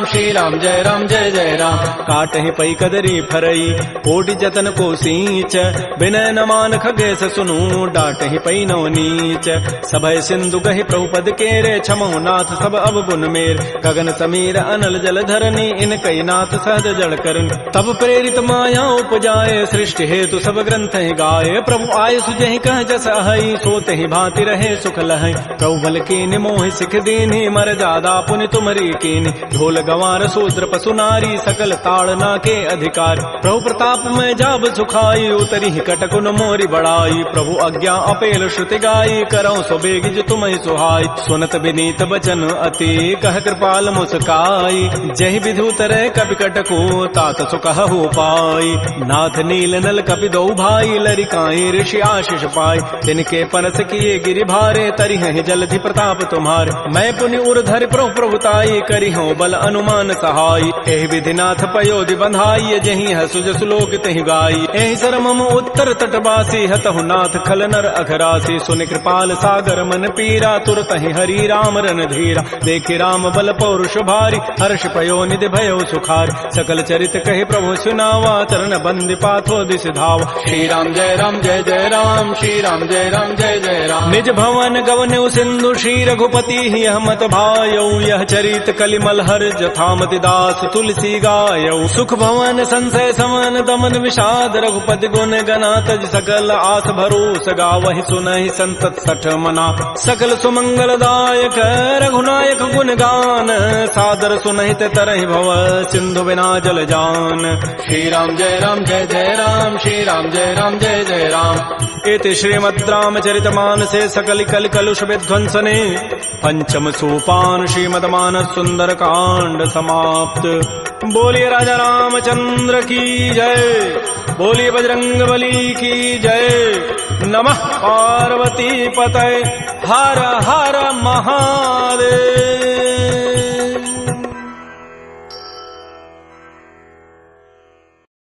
श्री राम जय जय राम काटहि पई कदरी फरई कोटि जतन को सींच विनय न मान खगेश सुनु डाटहि पई नव नीच सभय सिंधु गहि प्रभुपद केरे छमो नाथ सब अब गुन मेर गगन समीर अनल जल धरनी इन कई नाथ सहज जड़ करन तब प्रेरित माया उपजाए सृष्टि हेतु सब ग्रंथ गाये प्रभु आय सुजहि कह जस अहई सोते ही भांति रहे सुख लहै प्रभु बल कीन मोहि सिख दीन्हि मर जादा पुनि तुमरी कीन ढोल गवार शूद्र पशु नारी सकल ताड़ना के अधिकार प्रभु प्रताप में जाब सुखाई उतरी कटकुन मोरी बड़ाई प्रभु आज्ञा अपेल श्रुति गाई करौ सो बेगिज तुम्हि सुहाई सुनत विनीत बचन अति कह कृपाल मुस्काई जहि विधु तरह कपि कटको तात सुकहु पाई नाथ नील नल कपि दो भाई लरिकाई ऋषि आशीष पाई तिनके परस किए गिरि भारे तरिहि जलधि प्रताप तुम्हार मैं पुनि उर्धर प्रभुताई करिहु बल अनुमान सहाय एहि विधिनाथ पयोधि बंधाई जहि हसुज सुलोक तहि गाई एहि सर मम उत्तर तटवासी हतहु नाथ खल नर अघरासी सुनि कृपाल सागर मन पीरा तुरत ही हरि राम रन धीरा देखि राम बल पौरुष भारी हर्ष पयो निधि भयो सुखार सकल चरित कहि प्रभु सुनावा चरण बंदि पाथो दिस धावा श्री राम जय राम श्री राम जय जय राम निज भवन गवन सिंधु श्री रघुपति ही हमत भायौ यह चरित कलिमल हर जथामति दास तुलसी गायौ सुख भवन संशय समन दमन विषाद रघुपति गुण गना तज सकल आस भरोस गावहि सुनहि संतत सठ मना सकल सुमंगल दायक रघुनायक गुण गान सादर सुनहि ते तरहि भव सिंधु बिना जल जान श्री राम जय राम श्री राम जय जय राम इति श्रीमद् रामचरित मानसे सकल कल कलुष विध्वंसने पंचम सोपान श्रीमद् मानस सुंदर कांड समाप्त। बोलिए राजा रामचंद्र की जय, बोलिए बजरंग बली की जय। नमः पार्वती पतये, हर हर महादेव।